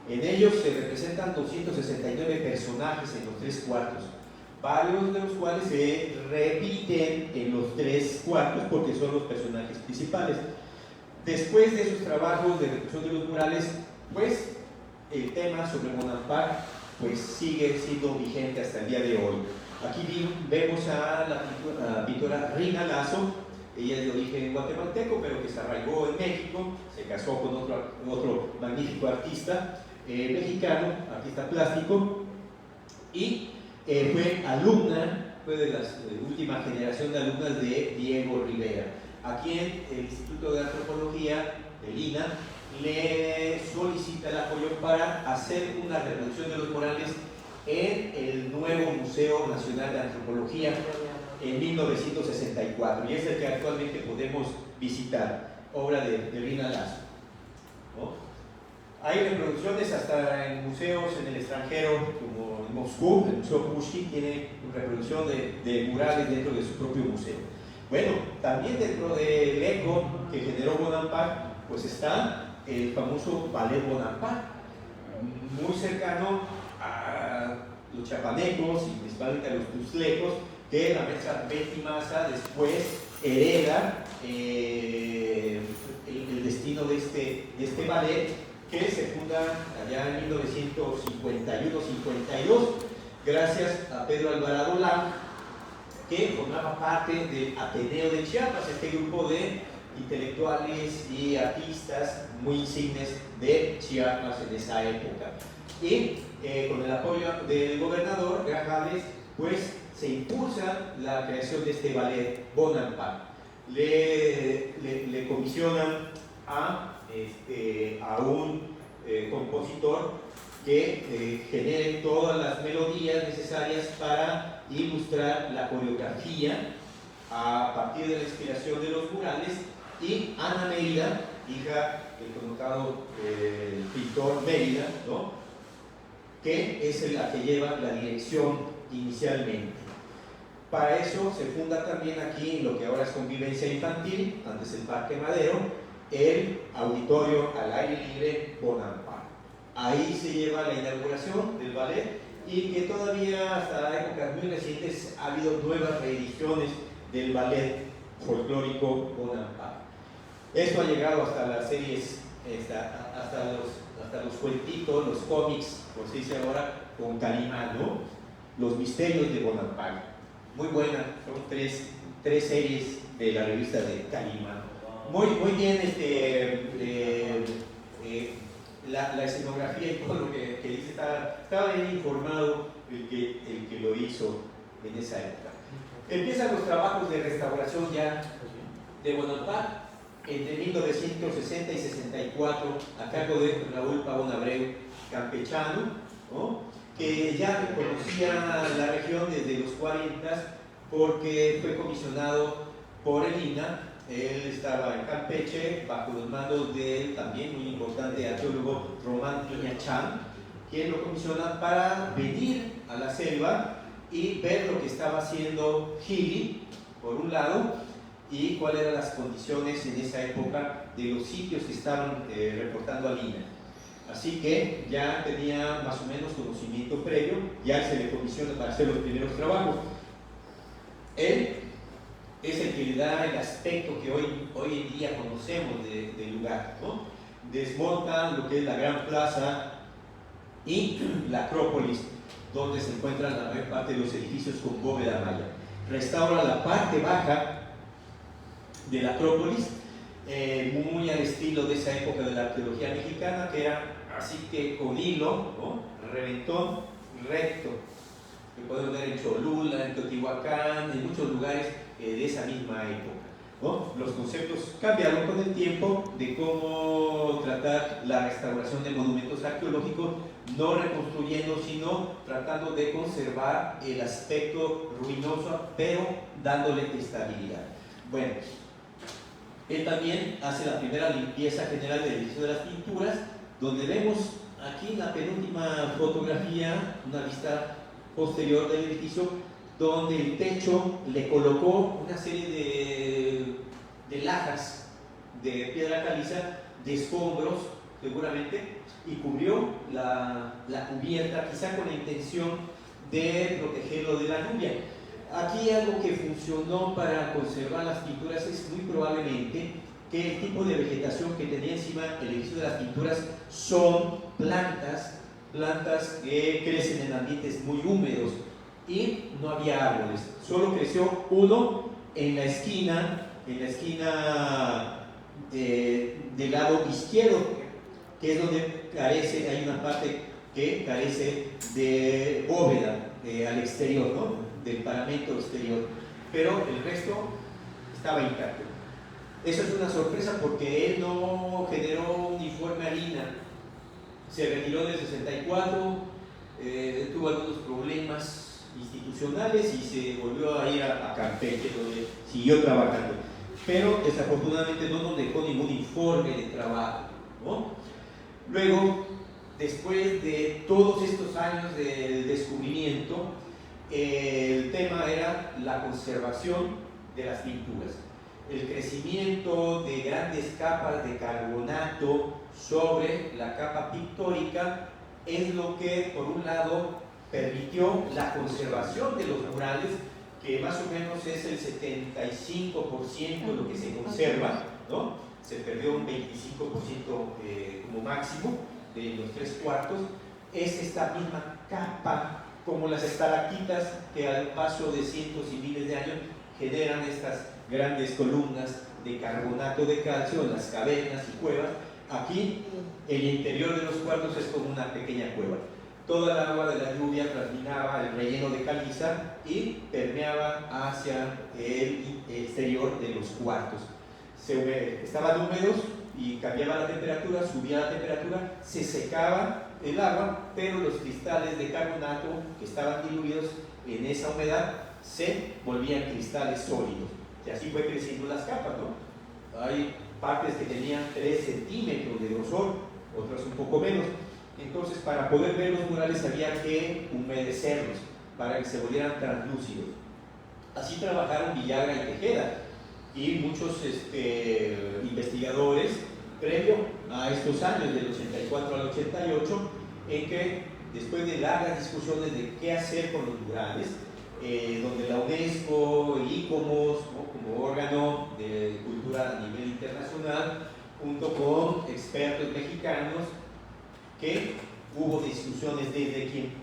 En ellos se representan 269 personajes en los 3 cuartos, varios de los cuales se repiten en los 3 cuartos porque son los personajes principales. Después de esos trabajos de reproducción de los murales, pues el tema sobre Bonampak pues sigue siendo vigente hasta el día de hoy. Aquí vemos a la pintora Rina Lazo. Ella es de origen guatemalteco, pero que se arraigó en México, se casó con otro magnífico artista mexicano, artista plástico, y fue alumna, fue de la última generación de alumnas de Diego Rivera. Aquí en el Instituto de Antropología de Lina le solicita el apoyo para hacer una reproducción de los murales en el nuevo Museo Nacional de Antropología en 1964, y es el que actualmente podemos visitar, obra de Rina Lazo, ¿no? Hay reproducciones hasta en museos en el extranjero, como en Moscú, el Museo Pushkin tiene reproducción de murales dentro de su propio museo. Bueno, también dentro del eco que generó Bonampak, pues está el famoso Ballet Bonampak, muy cercano a los chapanecos y principalmente a los tuzlecos, que la maestra Betty Maza después hereda el destino de este ballet, que se funda allá en 1951-52, gracias a Pedro Alvarado Lam, que formaba parte del Ateneo de Chiapas, este grupo de intelectuales y artistas muy insignes de Chiapas en esa época. Y con el apoyo del gobernador Grajales, pues se impulsa la creación de este ballet Bonampak. Le comisionan a un compositor que genere todas las melodías necesarias para ilustrar la coreografía a partir de la inspiración de los murales, y Ana Mérida, hija del connotado pintor Mérida, ¿no?, que es la que lleva la dirección inicialmente. Para eso se funda también aquí, lo que ahora es Convivencia Infantil, antes el Parque Madero, el auditorio al aire libre Bonampak. Ahí se lleva la inauguración del ballet, y que todavía hasta épocas muy recientes ha habido nuevas reediciones del ballet folclórico Bonampak. Esto ha llegado hasta las series, hasta los cuentitos, los cómics, por se dice ahora, con Calimán, ¿no? Los misterios de Bonampak. Muy buena, son tres series de la revista de Calimán. Muy bien la escenografía y todo lo que dice, estaba bien informado el que lo hizo en esa época. Empiezan los trabajos de restauración ya de Bonampak entre 1960 y 64 a cargo de Raúl Pavón Abreu, campechano, ¿no?, que ya conocía la región desde los 40 porque fue comisionado por el INAH. Él estaba en Campeche bajo los mandos del también muy importante arqueólogo Román Iñachán, quien lo comisiona para venir a la selva y ver lo que estaba haciendo Gili, por un lado, y cuáles eran las condiciones en esa época de los sitios que estaban reportando al INAH. Así que ya tenía más o menos conocimiento previo, ya se le comisiona para hacer los primeros trabajos. Él es el que le da el aspecto que hoy en día conocemos del lugar, ¿no? Desmonta lo que es la Gran Plaza y la Acrópolis, donde se encuentran la mayor parte de los edificios con bóveda maya. Restaura la parte baja de la Acrópolis, muy al estilo de esa época de la arqueología mexicana, que era así que con hilo, ¿no? Reventón, recto, que podemos ver en Cholula, en Teotihuacán, en muchos lugares de esa misma época, ¿no? Los conceptos cambiaron con el tiempo de cómo tratar la restauración de monumentos arqueológicos, no reconstruyendo, sino tratando de conservar el aspecto ruinoso, pero dándole estabilidad. Bueno, él también hace la primera limpieza general del edificio de las pinturas, donde vemos aquí en la penúltima fotografía una vista posterior del edificio, donde el techo le colocó una serie de lajas de piedra caliza, de escombros seguramente, y cubrió la cubierta, quizá con la intención de protegerlo de la lluvia. Aquí algo que funcionó para conservar las pinturas es muy probablemente que el tipo de vegetación que tenía encima el edificio de las pinturas son plantas que crecen en ambientes muy húmedos y no había árboles, solo creció uno en la esquina del lado izquierdo, que es donde hay una parte que carece de bóveda al exterior, ¿no? Del paramento exterior, pero el resto estaba intacto. Eso es una sorpresa porque él no generó uniforme harina, se retiró en el 64, tuvo algunos problemas institucionales y se volvió a ir a Campeche, donde siguió trabajando, pero desafortunadamente no nos dejó ningún informe de trabajo, ¿no? Luego, después de todos estos años de descubrimiento, el tema era la conservación de las pinturas, el crecimiento de grandes capas de carbonato sobre la capa pictórica es lo que por un lado permitió la conservación de los murales, que más o menos es el 75% lo que se conserva, ¿no? Se perdió un 25% como máximo de los 3/4, es esta misma capa, como las estalactitas que al paso de cientos y miles de años generan estas grandes columnas de carbonato de calcio en las cavernas y cuevas. Aquí el interior de los cuartos es como una pequeña cueva. Toda el agua de la lluvia transminaba el relleno de caliza y permeaba hacia el exterior de los cuartos. Estaban húmedos y cambiaba la temperatura, subía la temperatura, se secaba el agua, pero los cristales de carbonato que estaban diluidos en esa humedad se volvían cristales sólidos. Y así fue creciendo las capas, ¿no? Hay partes que tenían 3 centímetros de grosor, otras un poco menos. Entonces, para poder ver los murales había que humedecerlos para que se volvieran translúcidos. Así trabajaron Villagra y Tejeda y muchos investigadores previo a estos años, del 84 al 88, en que después de largas discusiones de qué hacer con los murales, donde la UNESCO, el ICOMOS, ¿no? como órgano de cultura a nivel internacional, junto con expertos mexicanos, que hubo discusiones desde quien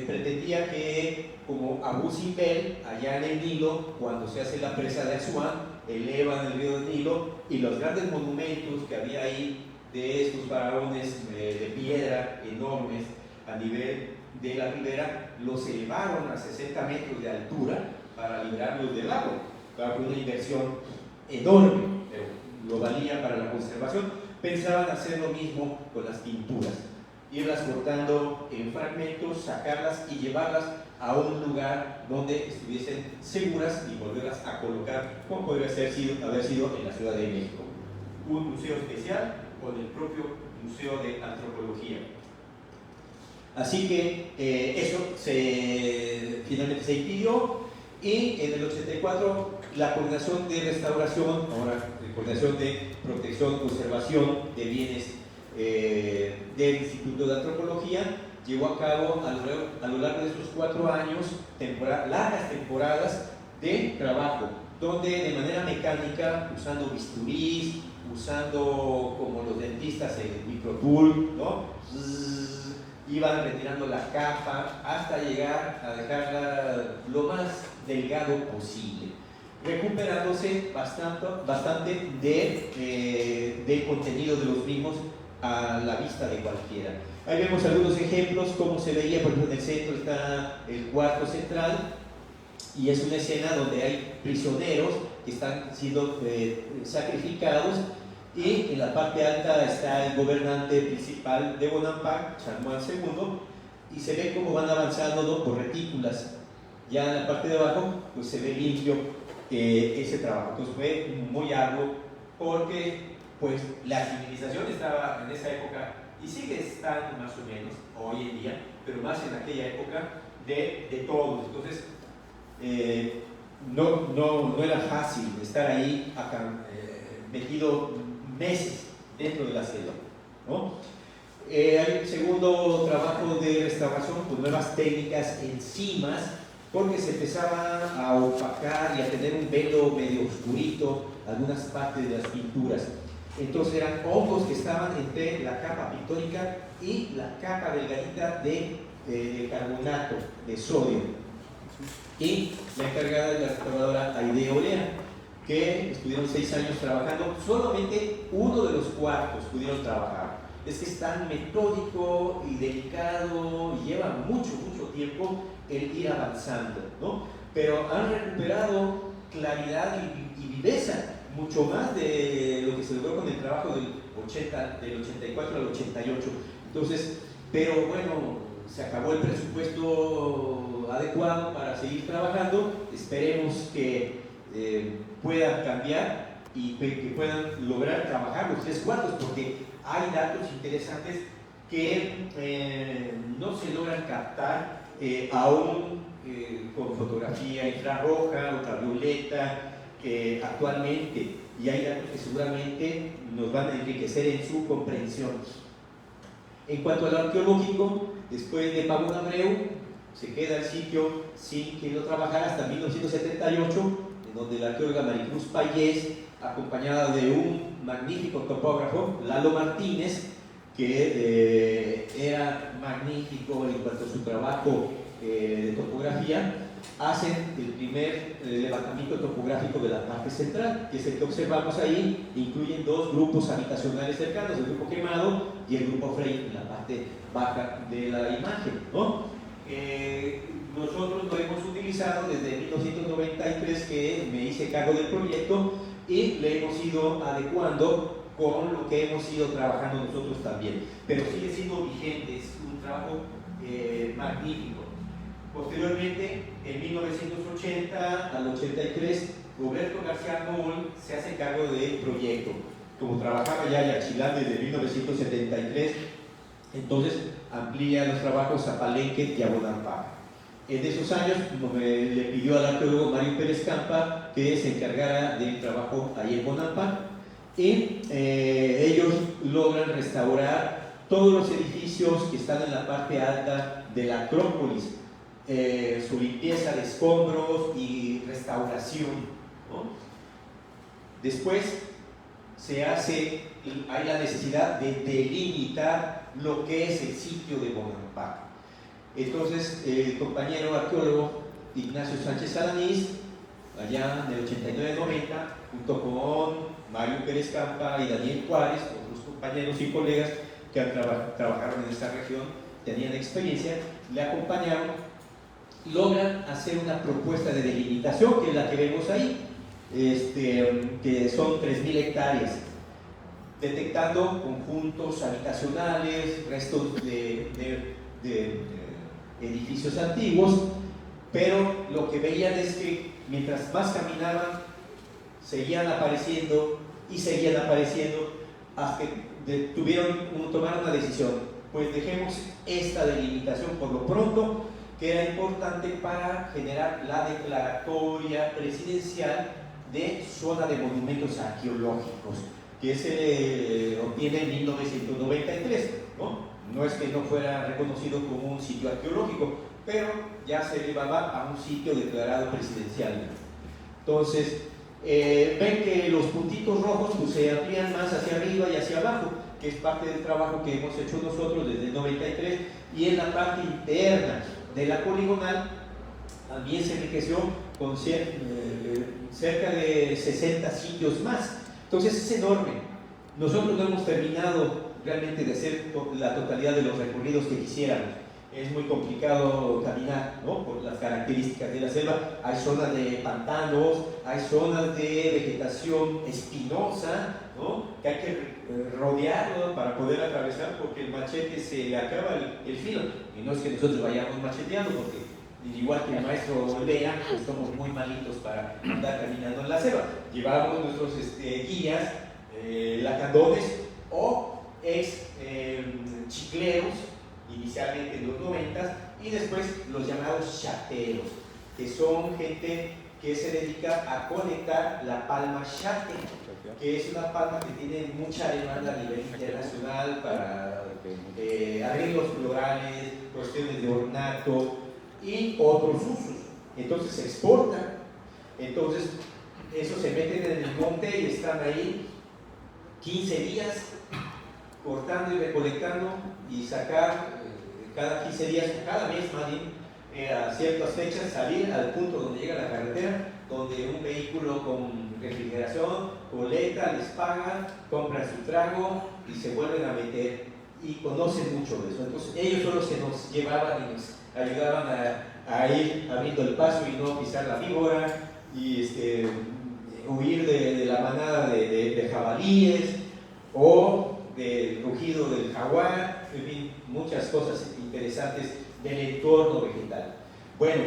pretendía que, como Abu Simbel, allá en el Nilo, cuando se hace la presa de Asuán, elevan el río del Nilo y los grandes monumentos que había ahí de estos faraones de piedra enormes a nivel de la ribera, los elevaron a 60 metros de altura para liberarlos del lago. Claro, fue una inversión enorme, pero lo valía para la conservación. Pensaban hacer lo mismo con las pinturas. irlas cortando en fragmentos, sacarlas y llevarlas a un lugar donde estuviesen seguras y volverlas a colocar, como podría haber sido en la Ciudad de México. Un museo especial con el propio Museo de Antropología. Así que eso finalmente se impidió, y en el 84 la coordinación de restauración, ahora coordinación de protección y conservación de bienes del Instituto de Antropología, llevó a cabo a lo largo de esos 4 años largas temporadas de trabajo, donde de manera mecánica, usando bisturís, usando como los dentistas el microtool, ¿no? Iban retirando la capa hasta llegar a dejarla lo más delgado posible, recuperándose bastante del contenido de los mismos a la vista de cualquiera. Ahí vemos algunos ejemplos, como se veía. Por ejemplo, en el centro está el cuarto central, y es una escena donde hay prisioneros que están siendo sacrificados, y en la parte alta está el gobernante principal de Bonampak, Charmuan II, y se ve cómo van avanzando, ¿no?, por retículas. Ya en la parte de abajo pues se ve limpio ese trabajo. Entonces fue muy arduo, porque pues la civilización estaba en esa época, y sigue estando más o menos hoy en día, pero más en aquella época, de todos. Entonces no era fácil estar ahí metido meses dentro de la celda, ¿no? Hay un segundo trabajo de restauración con nuevas técnicas, enzimas, porque se empezaba a opacar y a tener un velo medio oscurito algunas partes de las pinturas. Entonces eran hongos que estaban entre la capa pictórica y la capa delgadita de carbonato de sodio. Y la encargada de la restauradora Aide Olea, que estuvieron 6 años trabajando. Solamente uno de los cuartos pudieron trabajar. Es que es tan metódico y delicado, y lleva mucho tiempo el ir avanzando, ¿no? Pero han recuperado claridad y viveza, mucho más de lo que se logró con el trabajo del 84 al 88. Entonces, pero bueno, se acabó el presupuesto adecuado para seguir trabajando. Esperemos que puedan cambiar y que puedan lograr trabajar los 3 cuartos, porque hay datos interesantes que no se logran captar aún con fotografía infrarroja, ultravioleta, actualmente, y hay datos que seguramente nos van a enriquecer en su comprensión. En cuanto al arqueológico, después de Pablo Abreu, se queda el sitio sin que no trabajara hasta 1978, en donde la arqueóloga Maricruz Payés, acompañada de un magnífico topógrafo, Lalo Martínez, que era magnífico en cuanto a su trabajo de topografía, hacen el primer levantamiento topográfico de la parte central, que es el que observamos ahí. Incluyen 2 grupos habitacionales cercanos, el grupo Quemado y el grupo Frey, en la parte baja de la imagen, ¿no? Nosotros lo hemos utilizado desde 1993, que me hice cargo del proyecto, y le hemos ido adecuando con lo que hemos ido trabajando nosotros también, pero sigue siendo vigente, es un trabajo magnífico. Posteriormente, en 1980 al 83, Roberto García Moll se hace cargo del proyecto. Como trabajaba ya en Yaxchilán desde 1973, entonces amplía los trabajos a Palenque y a Bonampak. En esos años le pidió al arqueólogo Mario Pérez Campa que se encargara del trabajo ahí en Bonampak, y ellos logran restaurar todos los edificios que están en la parte alta de la Acrópolis, su limpieza de escombros y restauración, ¿no? Después hay la necesidad de delimitar lo que es el sitio de Bonampak. Entonces el compañero arqueólogo Ignacio Sánchez Alanís, allá en el 89-90, junto con Mario Pérez Campa y Daniel Juárez, otros compañeros y colegas que trabajaron en esta región, tenían experiencia, le acompañaron, logran hacer una propuesta de delimitación, que es la que vemos ahí, que son 3.000 hectáreas. detectando conjuntos habitacionales, restos de edificios antiguos, pero lo que veían es que mientras más caminaban, seguían apareciendo y seguían apareciendo, hasta que tomaron una decisión: pues dejemos esta delimitación por lo pronto, que era importante para generar la declaratoria presidencial de zona de monumentos arqueológicos, que se obtiene en 1993, ¿no? No es que no fuera reconocido como un sitio arqueológico, pero ya se elevaba a un sitio declarado presidencial. Entonces, ven que los puntitos rojos pues, se amplían más hacia arriba y hacia abajo, que es parte del trabajo que hemos hecho nosotros desde el 93, y en la parte interna de la poligonal también se enriqueció con cerca de 60 sitios más. Entonces es enorme. Nosotros no hemos terminado realmente de hacer la totalidad de los recorridos que quisiéramos. Es muy complicado caminar, ¿no? Por las características de la selva. Hay zonas de pantanos, hay zonas de vegetación espinosa, ¿no? Que hay que rodearlo para poder atravesar, porque el machete se le acaba el filo. Y no es que nosotros vayamos macheteando, porque igual que el maestro Lea, pues somos muy malitos para andar caminando en la selva. Llevamos nuestros guías, lacandones o chicleros, inicialmente en los 90, y después los llamados chateros, que son gente que se dedica a conectar la palma chate, que es una palma que tiene mucha demanda a nivel internacional para arreglos florales, cuestiones de ornato y otros usos. Entonces se exporta. Entonces esos se meten en el monte y están ahí 15 días cortando y recolectando y sacar cada 15 días, cada mes más bien, a ciertas fechas, salir al punto donde llega la carretera, donde un vehículo con refrigeración, coleta, les paga, compran su trago y se vuelven a meter, y conocen mucho de eso. Entonces ellos son los que nos llevaban y nos ayudaban a ir abriendo el paso y no pisar la víbora y huir de la manada de jabalíes o del rugido del jaguar, en fin, muchas cosas interesantes del entorno vegetal. Bueno,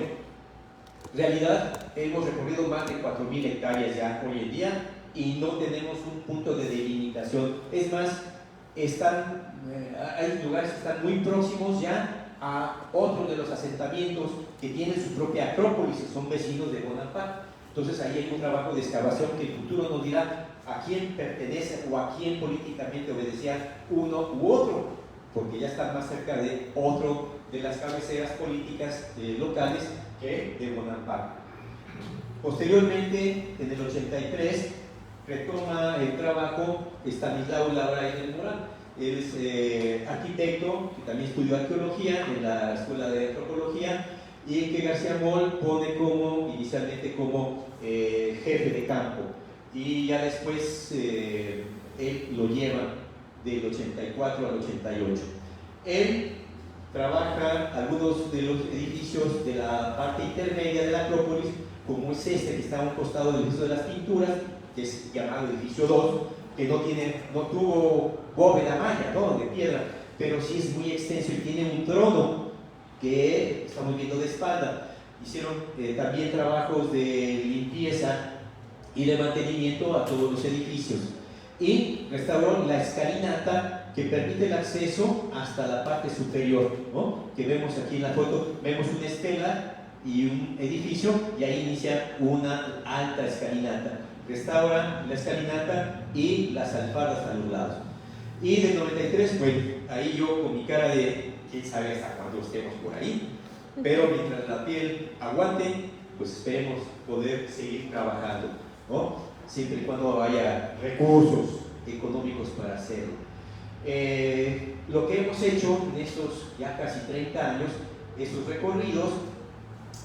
en realidad hemos recorrido más de 4.000 hectáreas ya hoy en día y no tenemos un punto de delimitación. Es más, hay lugares que están muy próximos ya a otros de los asentamientos que tienen su propia acrópolis, que son vecinos de Bonampak. Entonces ahí hay un trabajo de excavación que el futuro nos dirá a quién pertenece o a quién políticamente obedecía uno u otro, porque ya están más cerca de otro de las cabeceras políticas locales que de Bonampak. Posteriormente, en el 83, retoma el trabajo Estanislao Larraín del Moral. Él es arquitecto, que también estudió arqueología en la Escuela de Antropología, y que García Moll pone inicialmente como jefe de campo, y ya después él lo lleva del 84 al 88. Él trabaja algunos de los edificios de la parte intermedia de la Acrópolis, como es este que está a un costado del edificio de las pinturas, que es llamado edificio 2, que no tuvo bóveda maya, ¿no?, de piedra, pero sí es muy extenso y tiene un trono que estamos viendo de espalda. Hicieron también trabajos de limpieza y de mantenimiento a todos los edificios, y restauró la escalinata que permite el acceso hasta la parte superior, ¿no?, que vemos aquí en la foto. Vemos una estela y un edificio, y ahí inicia una alta escalinata. Restaura la escalinata y las alfaras a los lados. Y del 93, pues ahí yo con mi cara de quién sabe hasta cuándo estemos por ahí, pero mientras la piel aguante, pues esperemos poder seguir trabajando, ¿no?, siempre y cuando haya recursos económicos para hacerlo. Lo que hemos hecho en estos ya casi 30 años, estos recorridos,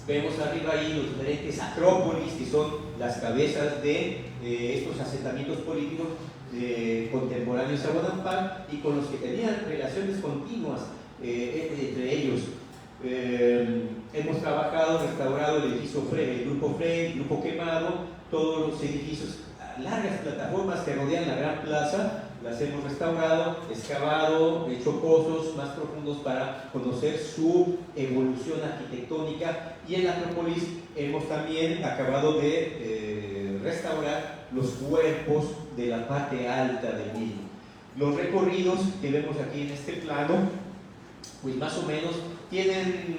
vemos arriba ahí los diferentes acrópolis, que son las cabezas de estos asentamientos políticos contemporáneos a Bonampak, y con los que tenían relaciones continuas entre ellos. Hemos trabajado, restaurado el edificio Frey, el grupo Frey, el grupo Quemado, todos los edificios, largas plataformas que rodean la gran plaza, las hemos restaurado, excavado, hecho pozos más profundos para conocer su evolución arquitectónica, y en la Acrópolis hemos también acabado de restaurar los cuerpos de la parte alta del mismo. Los recorridos que vemos aquí en este plano, pues más o menos tienen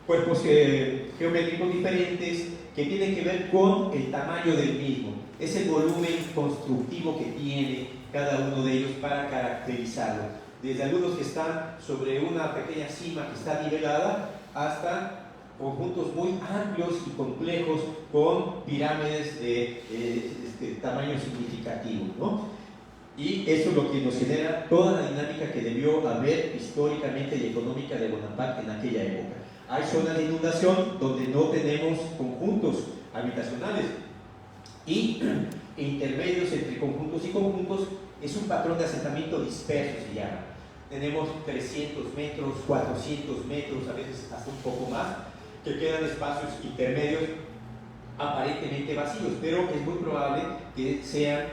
cuerpos geométricos diferentes que tienen que ver con el tamaño del mismo. Es el volumen constructivo que tiene cada uno de ellos para caracterizarlo. Desde algunos que están sobre una pequeña cima que está nivelada, hasta conjuntos muy amplios y complejos con pirámides de tamaño significativo, ¿no? Y eso es lo que nos genera toda la dinámica que debió haber históricamente y económica de Bonaparte en aquella época. Hay zonas de inundación donde no tenemos conjuntos habitacionales, y intermedios entre conjuntos y conjuntos es un patrón de asentamiento disperso, se llama. Tenemos 300 metros, 400 metros, a veces hasta un poco más, que quedan espacios intermedios aparentemente vacíos, pero es muy probable que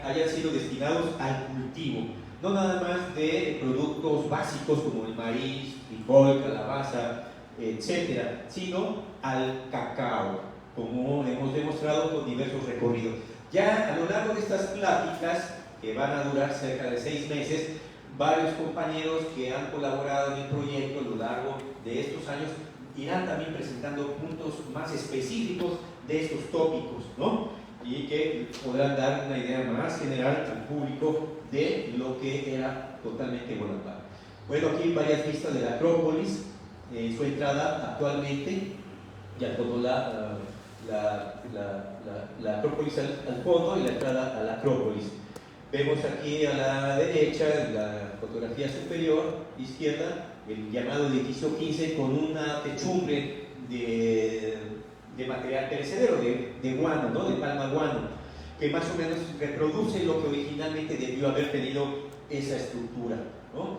hayan sido destinados al cultivo, no nada más de productos básicos como el maíz, frijol, calabaza, etcétera, sino al cacao, como hemos demostrado con diversos recorridos. Ya a lo largo de estas pláticas, que van a durar cerca de 6 meses, varios compañeros que han colaborado en el proyecto a lo largo de estos años irán también presentando puntos más específicos de estos tópicos, ¿no? Y que podrán dar una idea más general al público de lo que era totalmente Bonaparte. Bueno, aquí varias vistas de la Acrópolis, su entrada actualmente, ya todo la Acrópolis al fondo y la entrada a la Acrópolis. Vemos aquí a la derecha, en la fotografía superior izquierda, el llamado edificio 15 con una techumbre de material perecedero, de guano, ¿no? De palma guano, que más o menos reproduce lo que originalmente debió haber tenido esa estructura, ¿no?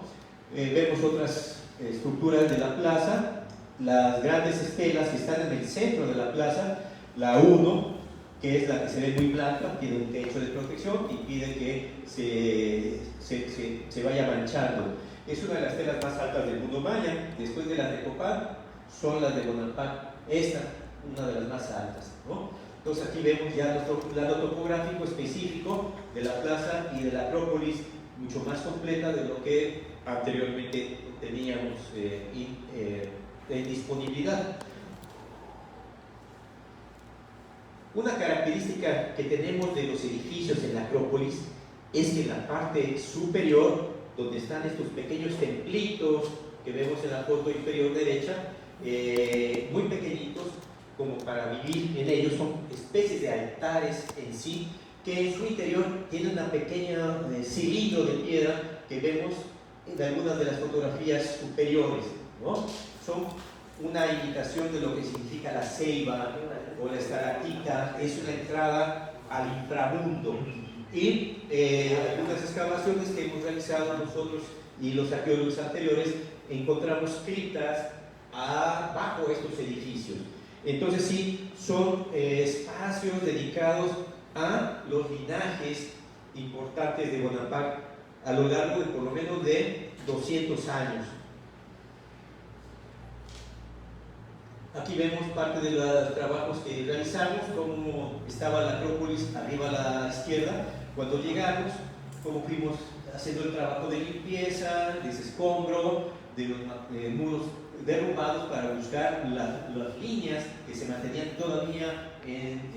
Vemos otras estructuras de la plaza, las grandes estelas que están en el centro de la plaza, la 1, que es la que se ve muy blanca, tiene un techo de protección y pide que se vaya manchando. Es una de las telas más altas del mundo maya. Después de las de Copán, son las de Bonaparte. Esta, una de las más altas, ¿no? Entonces aquí vemos ya nuestro plano topográfico específico de la plaza y de la Acrópolis, mucho más completa de lo que anteriormente teníamos en disponibilidad. Una característica que tenemos de los edificios en la Acrópolis es que en la parte superior, donde están estos pequeños templitos que vemos en la foto inferior derecha, muy pequeñitos, como para vivir en ellos, son especies de altares en sí, que en su interior tienen una pequeña cilindro de piedra que vemos en algunas de las fotografías superiores, ¿no? Son una imitación de lo que significa la ceiba o la estalactita, es una entrada al inframundo. Y algunas excavaciones que hemos realizado nosotros y los arqueólogos anteriores, encontramos criptas bajo estos edificios. Entonces sí, son espacios dedicados a los linajes importantes de Bonaparte a lo largo de por lo menos de 200 años. Aquí vemos parte de los trabajos que realizamos, cómo estaba la Acrópolis arriba a la izquierda cuando llegamos, cómo fuimos haciendo el trabajo de limpieza, desescombro, de los muros derrumbados para buscar las líneas que se mantenían todavía en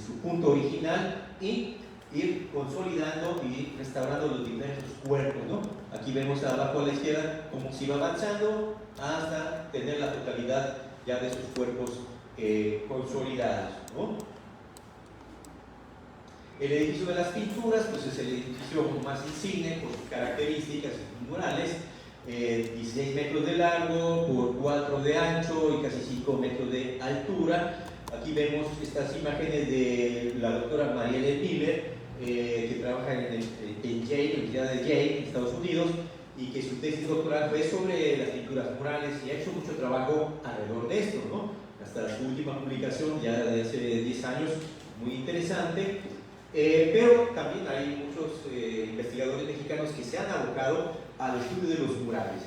su punto original y ir consolidando y restaurando los diversos cuerpos, ¿no? Aquí vemos abajo a la izquierda cómo se iba avanzando hasta tener la totalidad ya de sus cuerpos consolidados, ¿no? El edificio de las pinturas, pues es el edificio más insigne por sus características murales, 16 metros de largo por 4 de ancho y casi 5 metros de altura. Aquí vemos estas imágenes de la doctora Marielle Miller, que trabaja en Yale, en la Universidad de Yale, en Estados Unidos, y que su tesis doctoral fue sobre las pinturas murales y ha hecho mucho trabajo alrededor de esto, ¿no? Hasta su última publicación, ya de hace 10 años, muy interesante, Pero también hay muchos investigadores mexicanos que se han abocado al estudio de los murales.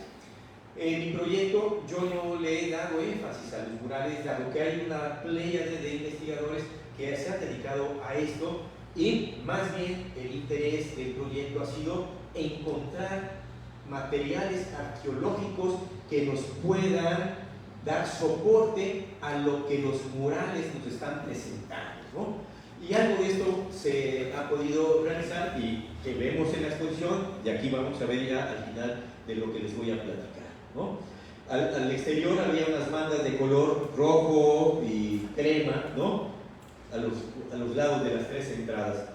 En mi proyecto yo no le he dado énfasis a los murales, dado que hay una pléyade de investigadores que se han dedicado a esto, y más bien el interés del proyecto ha sido encontrar materiales arqueológicos que nos puedan dar soporte a lo que los murales nos están presentando, ¿no? Y algo de esto se ha podido realizar y que vemos en la exposición, y aquí vamos a ver ya al final de lo que les voy a platicar, ¿no? Al exterior había unas bandas de color rojo y crema, ¿no? A los lados de las tres entradas.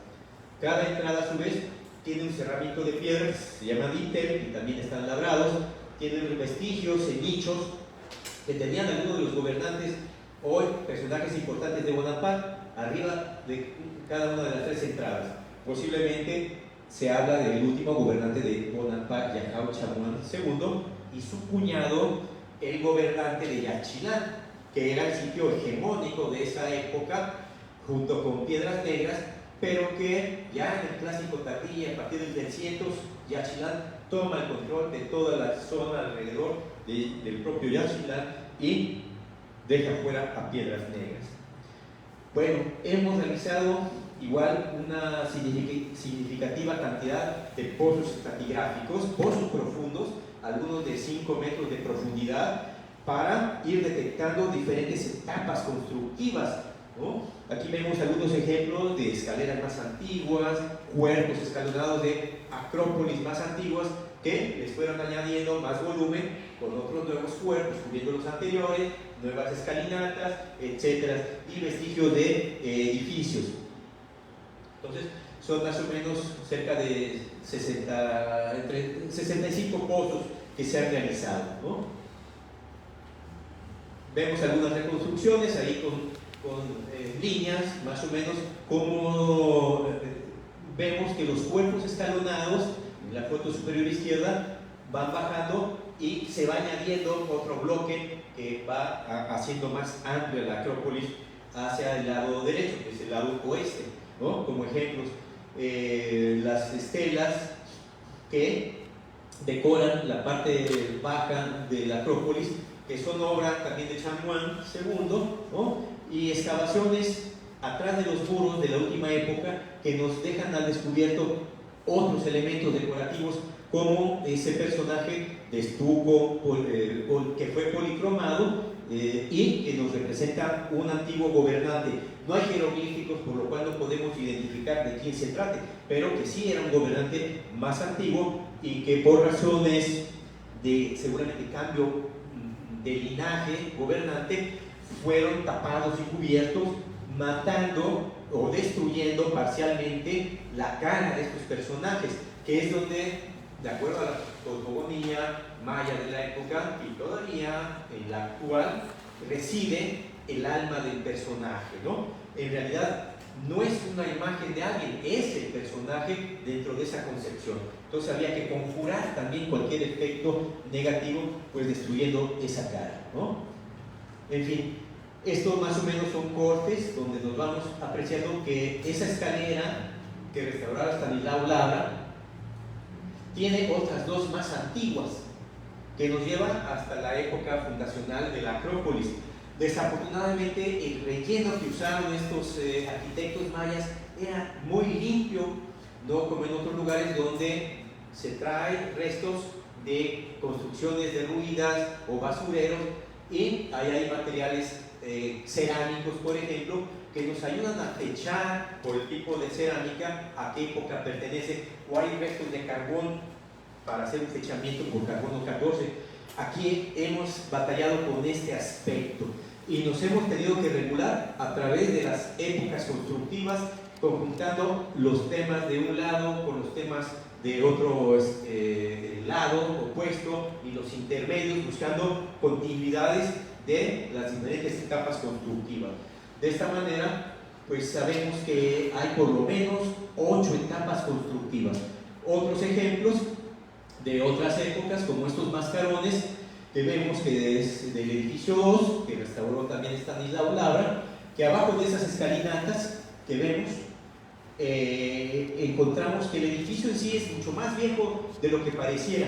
Cada entrada a su vez tiene un cerramiento de piedras, se llama dintel, y también están labrados, tienen vestigios en nichos que tenían algunos de los gobernantes, hoy personajes importantes de Bonaparte, arriba de cada una de las tres entradas. Posiblemente se habla del último gobernante de Bonaparte, Yahao Chamuan II, y su cuñado, el gobernante de Yaxchilán, que era el sitio hegemónico de esa época, junto con Piedras Negras, pero que ya en el clásico tardí, a partir del 300, Yaxchilán toma el control de toda la zona alrededor del propio Yaxchilán y deja fuera a Piedras Negras. Bueno, hemos realizado igual una significativa cantidad de pozos estratigráficos, pozos profundos, algunos de 5 metros de profundidad, para ir detectando diferentes etapas constructivas, ¿no? Aquí vemos algunos ejemplos de escaleras más antiguas, cuerpos escalonados de acrópolis más antiguas que les fueron añadiendo más volumen con otros nuevos cuerpos cubriendo los anteriores, nuevas escalinatas, etcétera, y vestigios de edificios. Entonces, son más o menos cerca de 65 pozos que se han realizado, ¿no? Vemos algunas reconstrucciones ahí con líneas, más o menos, como vemos que los cuerpos escalonados, en la foto superior izquierda, van bajando y se va añadiendo otro bloque que va haciendo más amplia la acrópolis hacia el lado derecho, que es el lado oeste, ¿no? Como ejemplos, las estelas que decoran la parte baja de la acrópolis, que son obra también de Chamuan II, ¿no? Y excavaciones atrás de los muros de la última época que nos dejan al descubierto otros elementos decorativos, como ese personaje de estuco que fue policromado y que nos representa un antiguo gobernante. No hay jeroglíficos, por lo cual no podemos identificar de quién se trate, pero que sí era un gobernante más antiguo y que por razones de seguramente cambio de linaje gobernante fueron tapados y cubiertos, matando o destruyendo parcialmente la cara de estos personajes, que es donde, de acuerdo a la cosmogonía maya de la época y todavía en la actual, reside el alma del personaje, ¿no? En realidad no es una imagen de alguien, es el personaje dentro de esa concepción. Entonces había que conjurar también cualquier efecto negativo, pues destruyendo esa cara, ¿no? En fin, estos más o menos son cortes donde nos vamos apreciando que esa escalera que restauraba Stanislao Labra tiene otras dos más antiguas que nos llevan hasta la época fundacional de la Acrópolis. Desafortunadamente el relleno que usaron estos arquitectos mayas era muy limpio, no como en otros lugares donde se traen restos de construcciones derruidas o basureros, y ahí hay materiales cerámicos, por ejemplo, que nos ayudan a fechar por el tipo de cerámica a qué época pertenece, o hay restos de carbón para hacer un fechamiento por carbono 14. Aquí hemos batallado con este aspecto y nos hemos tenido que regular a través de las épocas constructivas, conjuntando los temas de un lado con los temas de otro lado opuesto y los intermedios, buscando continuidades de las diferentes etapas constructivas. De esta manera, pues sabemos que hay por lo menos 8 etapas constructivas. Otros ejemplos de otras épocas, como estos mascarones, que vemos que es del edificio 2, que restauró también Stanislao Labra, que abajo de esas escalinatas que vemos encontramos que el edificio en sí es mucho más viejo de lo que pareciera.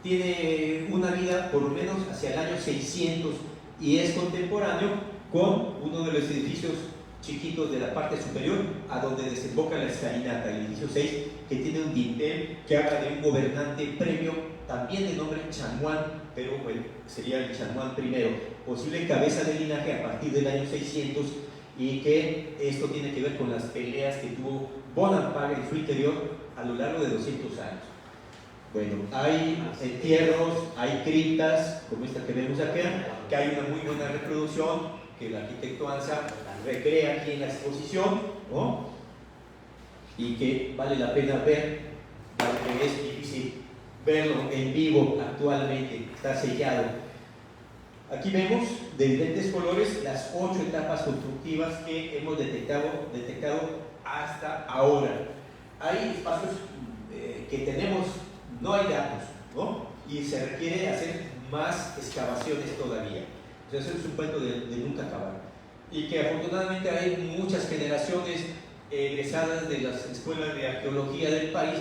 Tiene una vida por lo menos hacia el año 600 y es contemporáneo con uno de los edificios chiquitos de la parte superior a donde desemboca la escalinata, el edificio 6, que tiene un dintel que habla de un gobernante previo, también de nombre Chanuán, pero bueno, sería el Chanuán I, posible cabeza de linaje a partir del año 600, y que esto tiene que ver con las peleas que tuvo Bonaparte en su interior a lo largo de 200 años. Bueno, hay entierros, hay criptas, como esta que vemos acá, que hay una muy buena reproducción que el arquitecto Anza recrea aquí en la exposición, ¿no? Y que vale la pena ver, porque es difícil verlo en vivo actualmente, está sellado. Aquí vemos de diferentes colores las 8 etapas constructivas que hemos detectado hasta ahora. Hay espacios que tenemos, no hay datos, ¿no? Y se requiere hacer más excavaciones todavía. O sea, eso es un cuento de nunca acabar. Y que afortunadamente hay muchas generaciones egresadas de las escuelas de arqueología del país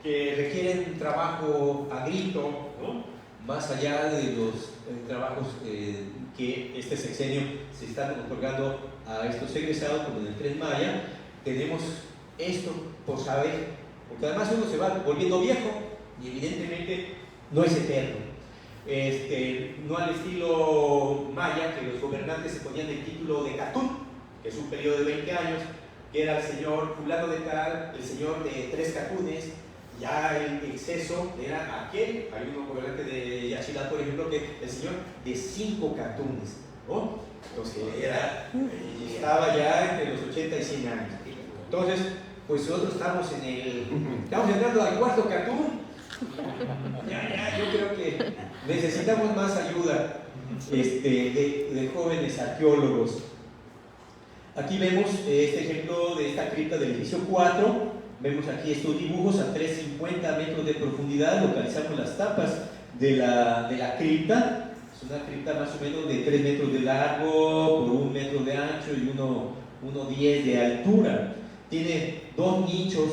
que requieren trabajo a grito, ¿no? Más allá de los trabajos que este sexenio se están otorgando a estos egresados, como en el Tren Maya. Tenemos esto por saber, porque además uno se va volviendo viejo y evidentemente no es eterno. No al estilo maya, que los gobernantes se ponían el título de Catún, que es un periodo de 20 años, que era el señor fulano de tal, el señor de 3 catunes. Ya el exceso era aquel, hay un gobernante de Yaxchilán, por ejemplo, que el señor de 5 catunes, ¿no? Entonces estaba ya entre los 80 y 100 años. Entonces, pues nosotros estamos entrando al 4º catún. Yo creo que necesitamos más ayuda de jóvenes arqueólogos. Aquí vemos este ejemplo de esta cripta del edificio 4. Vemos aquí estos dibujos a 350 metros de profundidad. Localizamos las tapas de la cripta. Es una cripta más o menos de 3 metros de largo por 1 metro de ancho y 1,10 de altura. Tiene 2 nichos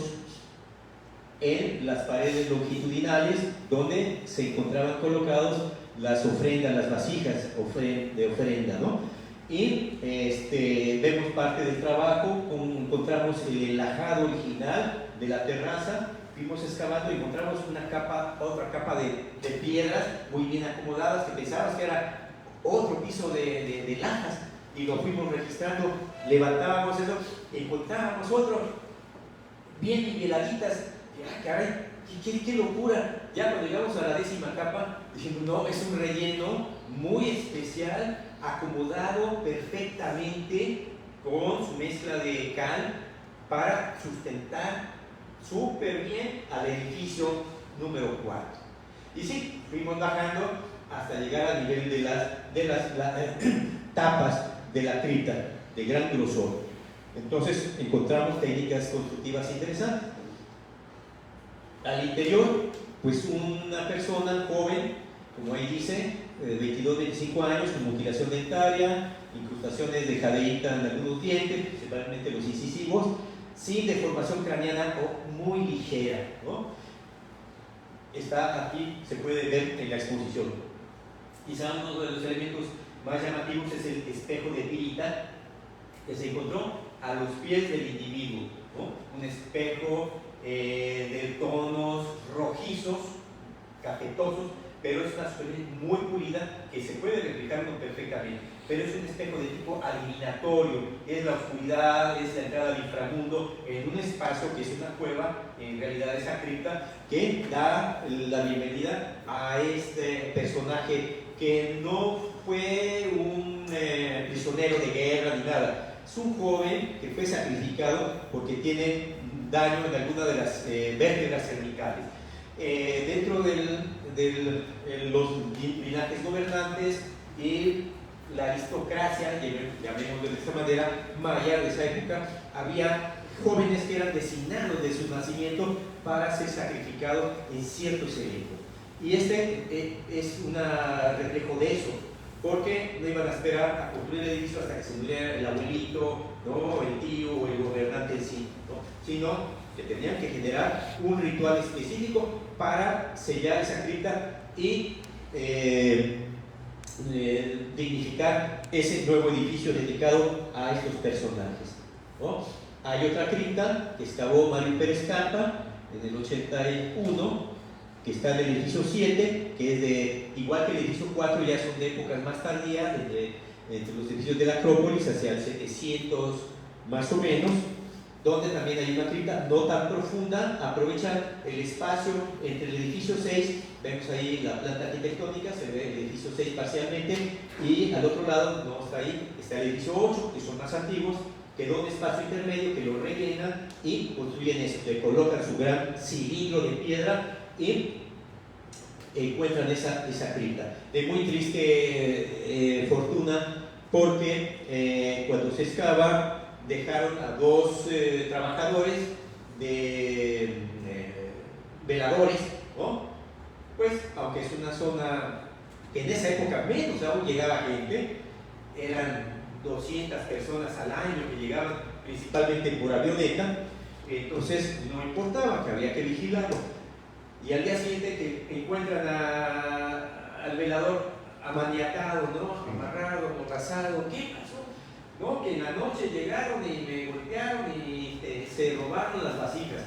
en las paredes longitudinales donde se encontraban colocados las ofrendas, las vasijas de ofrenda, ¿no? Y vemos parte del trabajo, encontramos el enlajado original de la terraza, fuimos excavando y encontramos otra capa de piedras muy bien acomodadas, que pensábamos que era otro piso de lajas, y lo fuimos registrando, levantábamos eso, encontrábamos otro bien niveladitas. Caray, qué locura. Ya cuando llegamos a la 10ª capa, dijimos, no, es un relleno muy especial, acomodado perfectamente con su mezcla de cal para sustentar súper bien al edificio número 4. Y sí, fuimos bajando hasta llegar al nivel de las tapas de la cripta de gran grosor. Entonces encontramos técnicas constructivas interesantes. Al interior, pues una persona joven, como ahí dice, de 22-25 años, con mutilación dentaria, incrustaciones de jadeíta en algunos dientes, principalmente los incisivos, sin deformación craneana o muy ligera, ¿no? Está aquí, se puede ver en la exposición. Quizá uno de los elementos más llamativos es el espejo de pirita que se encontró a los pies del individuo, ¿no? Un espejo de tonos rojizos, cafetosos, pero es una superficie muy pulida que se puede replicar perfectamente. Pero es un espejo de tipo adivinatorio, es la oscuridad, es la entrada al inframundo en un espacio que es una cueva, en realidad esa cripta, que da la bienvenida a este personaje que no fue un prisionero de guerra ni nada. Es un joven que fue sacrificado porque tiene daño en alguna de las vértebras cervicales. Dentro de los linajes gobernantes y la aristocracia, llamémoslo de esta manera, maya de esa época, había jóvenes que eran designados de su nacimiento para ser sacrificados en ciertos eventos. Y este es un reflejo de eso. porque no iban a esperar a construir el edificio hasta que se muriera el abuelito, ¿no? El tío o el gobernante en sí, ¿no? Sino que tenían que generar un ritual específico para sellar esa cripta y dignificar ese nuevo edificio dedicado a estos personajes, ¿no? Hay otra cripta que excavó Mario Pérez Campa en el 81, que está en el edificio 7, que es de, igual que el edificio 4, ya son de épocas más tardías, entre los edificios de la Acrópolis, hacia el 700 más o menos, donde también hay una cripta no tan profunda. Aprovechan el espacio entre el edificio 6, vemos ahí la planta arquitectónica, se ve el edificio 6 parcialmente, y al otro lado, no está ahí, está el edificio 8, que son más antiguos, quedó un espacio intermedio que lo rellenan y construyen eso, le colocan su gran cilindro de piedra y encuentran esa cripta. De muy triste fortuna, porque cuando se excava dejaron a dos trabajadores de veladores, ¿no? Pues aunque es una zona que en esa época menos aún llegaba gente, eran 200 personas al año que llegaban principalmente por avioneta, entonces no importaba, que había que vigilarlo. Y al día siguiente que encuentran al velador amaniatado, ¿no? Amarrado, amordazado, ¿qué pasó? ¿No? Que en la noche llegaron y me golpearon y se robaron las vasijas.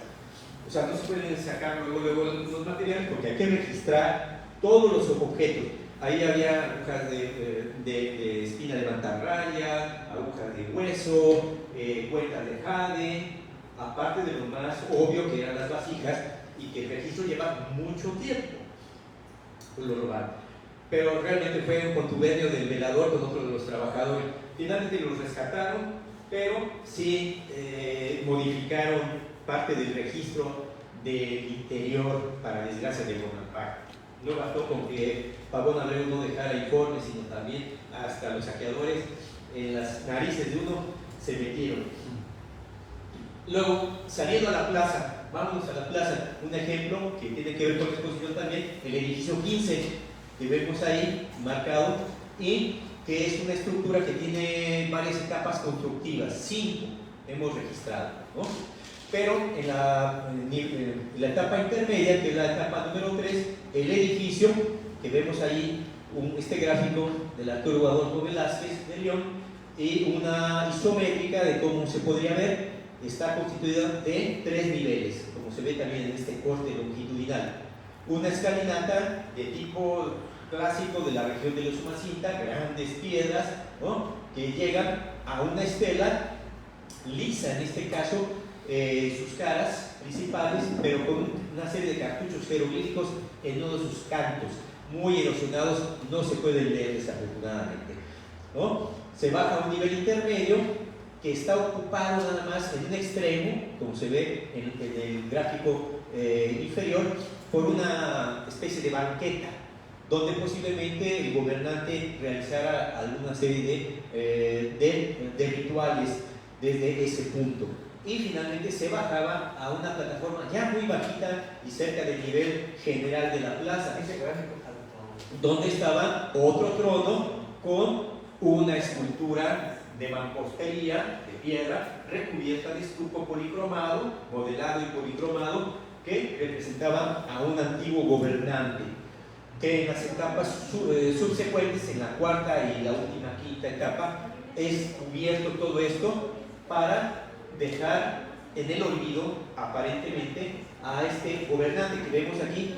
O sea, no se pueden sacar luego los materiales porque hay que registrar todos los objetos. Ahí había agujas de espina de mantarraya, agujas de hueso, cuentas de jade, aparte de lo más obvio que eran las vasijas, y que el registro lleva mucho tiempo. Lo robaron. Pero realmente fue un contubernio del velador con otro de los trabajadores. Finalmente los rescataron, pero sí modificaron parte del registro del interior para desgracia de Bonaparte. No bastó con que Pavón Abreu no dejara informes, sino también hasta los saqueadores en las narices de uno se metieron. Luego, saliendo a la plaza, vámonos a la plaza, un ejemplo que tiene que ver con la exposición también, el edificio 15, que vemos ahí marcado, y que es una estructura que tiene varias etapas constructivas, 5 hemos registrado, ¿no? Pero en la etapa intermedia, que es la etapa número 3, el edificio, que vemos ahí este gráfico del actor Adolfo Velázquez de León, y una isométrica de cómo se podría ver, está constituida de 3 niveles, como se ve también en este corte longitudinal. Una escalinata de tipo clásico de la región de los Umacinta, grandes piedras, ¿no? Que llegan a una estela lisa, en este caso, sus caras principales, pero con una serie de cartuchos jeroglíficos en uno de sus cantos, muy erosionados, no se pueden leer desafortunadamente, ¿no? Se baja a un nivel intermedio que está ocupado nada más en un extremo, como se ve en el gráfico inferior, por una especie de banqueta, donde posiblemente el gobernante realizara alguna serie de rituales desde ese punto. Y finalmente se bajaba a una plataforma ya muy bajita y cerca del nivel general de la plaza, donde estaba otro trono con una escultura de mampostería, de piedra, recubierta de estuco policromado, modelado y policromado, que representaba a un antiguo gobernante, que en las etapas subsecuentes, en la cuarta y la última quinta etapa, es cubierto todo esto para dejar en el olvido, aparentemente, a este gobernante, que vemos aquí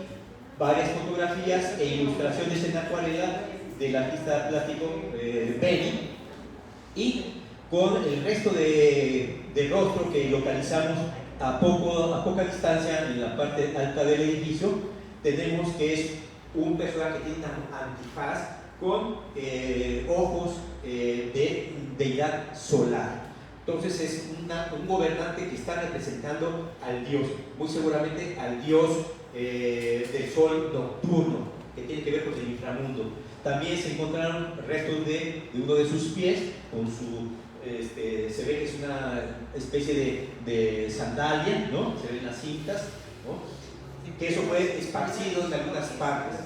varias fotografías e ilustraciones en acuarela del artista plástico Beni, y con el resto de rostro que localizamos a poca distancia en la parte alta del edificio. Tenemos que es un personaje que tiene una antifaz con ojos de deidad solar. Entonces es un gobernante que está representando al dios, muy seguramente al dios del sol nocturno, que tiene que ver con el inframundo. También se encontraron restos de uno de sus pies, con su, se ve que es una especie de sandalia, ¿no? Se ven las cintas, ¿no? Que eso fue esparcido en algunas partes.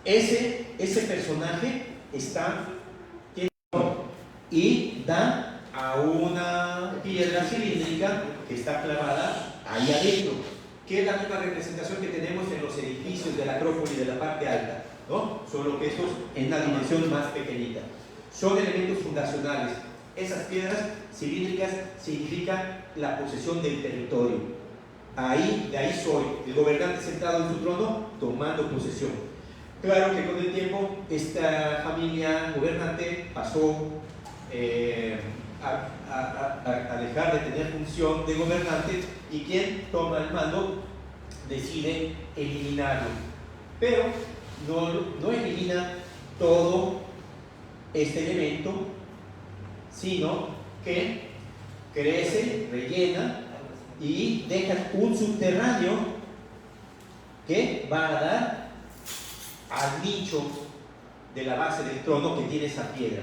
ese personaje tiene y da a una piedra cilíndrica que está clavada ahí adentro, que es la misma representación que tenemos en los edificios de la Acrópolis de la parte alta, ¿no? Solo que estos en una dimensión más pequeñita. Son elementos fundacionales. Esas piedras cilíndricas significan la posesión del territorio. De ahí soy, el gobernante sentado en su trono, tomando posesión. Claro que con el tiempo esta familia gobernante pasó a dejar de tener función de gobernante, y quien toma el mando decide eliminarlo. Pero no elimina todo este elemento, sino que crece, rellena y deja un subterráneo que va a dar al nicho de la base del trono que tiene esa piedra.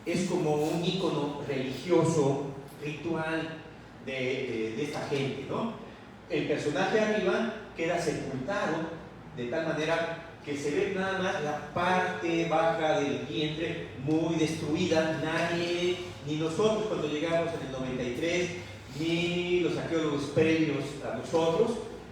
Es como un ícono religioso, ritual de esta gente, ¿no? El personaje arriba queda sepultado de tal manera que se ve nada más la parte baja del vientre muy destruida. Nadie, ni nosotros cuando llegamos en el 93, ni los arqueólogos previos a nosotros,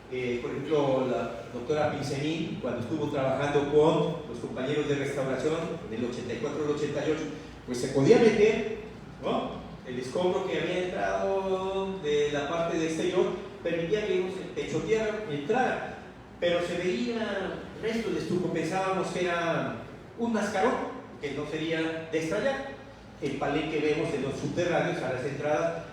por ejemplo la doctora Pincelín, cuando estuvo trabajando con los compañeros de restauración del 84 al 88, pues se podía meter, ¿no? El escombro que había entrado de la parte de exterior permitía que el pecho tierra entrara, pero se veía restos de estuco. Pensábamos que era un mascarón, que no sería de extrañar. El palé que vemos en los subterráneos a las entradas,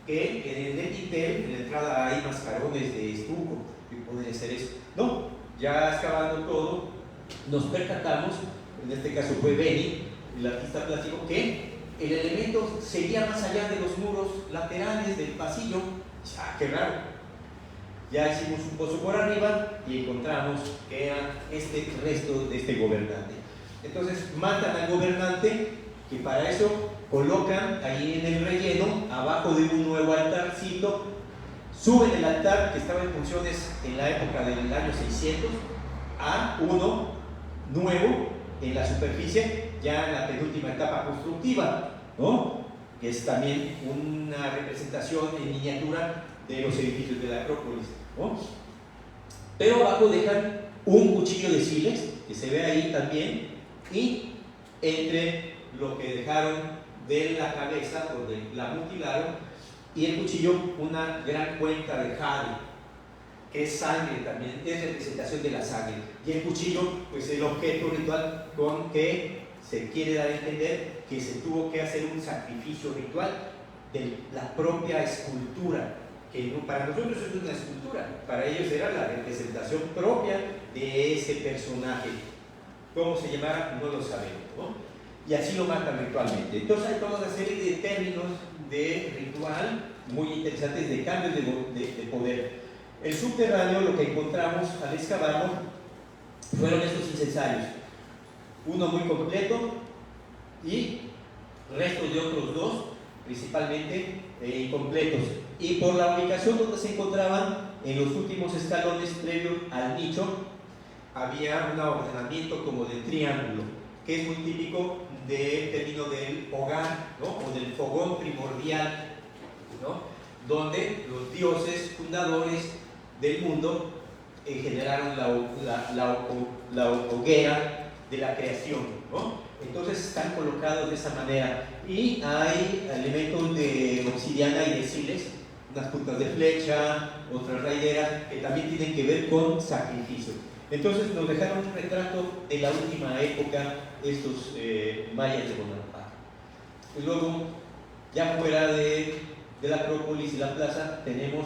que en el dintel, en la entrada hay mascarones de estuco, que podría ser eso. No, ya excavando todo, nos percatamos, en este caso fue Beni, el artista plástico, que el elemento seguía más allá de los muros laterales del pasillo. ¡Qué raro! Ya hicimos un pozo por arriba y encontramos que era este resto de este gobernante. Entonces matan al gobernante, que para eso colocan ahí en el relleno, abajo de un nuevo altarcito, suben el altar que estaba en funciones en la época del año 600 a uno nuevo en la superficie, ya en la penúltima etapa constructiva, ¿no? Que es también una representación en miniatura de los edificios de la Acrópolis, ¿no? Pero abajo dejan un cuchillo de sílex, que se ve ahí también, y entre lo que dejaron de la cabeza, donde la mutilaron, y el cuchillo, una gran cuenta de jade, que es sangre también, es representación de la sangre. Y el cuchillo, pues el objeto ritual con que se quiere dar a entender que se tuvo que hacer un sacrificio ritual de la propia escultura, que para nosotros es una escultura, para ellos era la representación propia de ese personaje. ¿Cómo se llamara? No lo sabemos, ¿no? Y así lo matan ritualmente. Entonces hay toda una serie de términos de ritual muy interesantes, de cambios de poder. El subterráneo, lo que encontramos al excavarlo fueron estos incensarios, uno muy completo y restos de otros dos, principalmente incompletos, y por la ubicación donde se encontraban en los últimos escalones previos al nicho había un ordenamiento como de triángulo, que es muy típico del término del hogar, ¿no? O del fogón primordial, ¿no? Donde los dioses fundadores del mundo generaron la hoguera de la creación, ¿no? Entonces están colocados de esa manera, y hay elementos de obsidiana y de sílex, unas puntas de flecha, otras raideras, que también tienen que ver con sacrificio. Entonces nos dejaron un retrato de la última época estos mayas de Bonampak. Y luego, ya fuera de la Acrópolis y la plaza, tenemos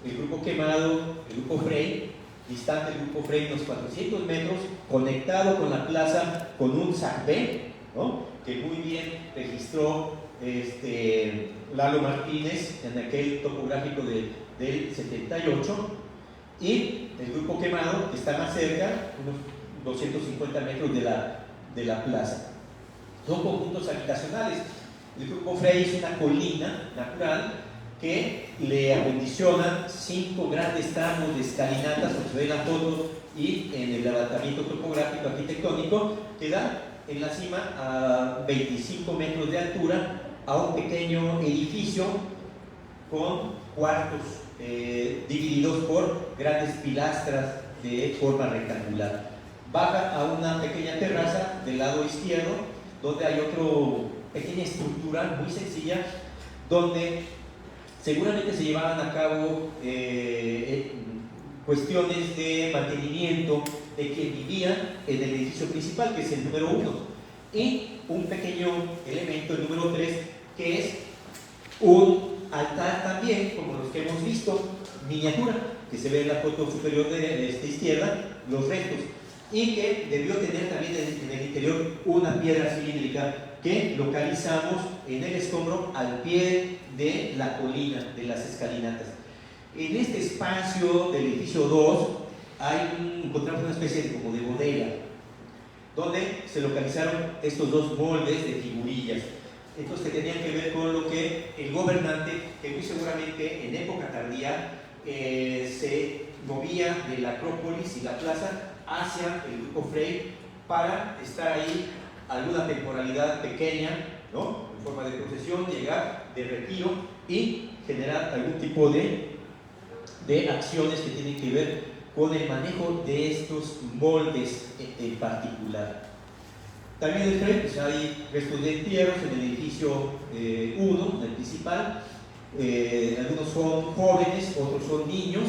el grupo Quemado, el grupo Frey, distante el grupo Frey unos 400 metros, conectado con la plaza con un SACB, ¿no? Que muy bien registró Lalo Martínez en aquel topográfico del 78, y el grupo Quemado, que está más cerca, unos 250 metros de la plaza. Son conjuntos habitacionales. El grupo Frey es una colina natural que le acondicionan 5 grandes tramos de escalinatas, como se ve en la foto, y en el levantamiento topográfico arquitectónico, que da en la cima a 25 metros de altura a un pequeño edificio con cuartos divididos por grandes pilastras de forma rectangular. Baja a una pequeña terraza del lado izquierdo, donde hay otra pequeña estructura muy sencilla, donde seguramente se llevaban a cabo cuestiones de mantenimiento de quien vivía en el edificio principal, que es el número 1, y un pequeño elemento, el número 3, que es un altar también, como los que hemos visto, miniatura, que se ve en la foto superior de esta izquierda, los restos, y que debió tener también en el interior una piedra cilíndrica que localizamos en el escombro al pie de la colina de las escalinatas. En este espacio del edificio 2 encontramos una especie de, como de bodega, donde se localizaron estos 2 moldes de figurillas, estos que tenían que ver con lo que el gobernante, que muy seguramente en época tardía se movía de la Acrópolis y la plaza hacia el Grupo Frey para estar ahí alguna temporalidad pequeña, ¿no?, en forma de procesión, llegar de retiro y generar algún tipo de acciones que tienen que ver con el manejo de estos moldes en particular. También en el Frey pues hay restos de entierros en el edificio 1, el principal. Algunos son jóvenes, otros son niños,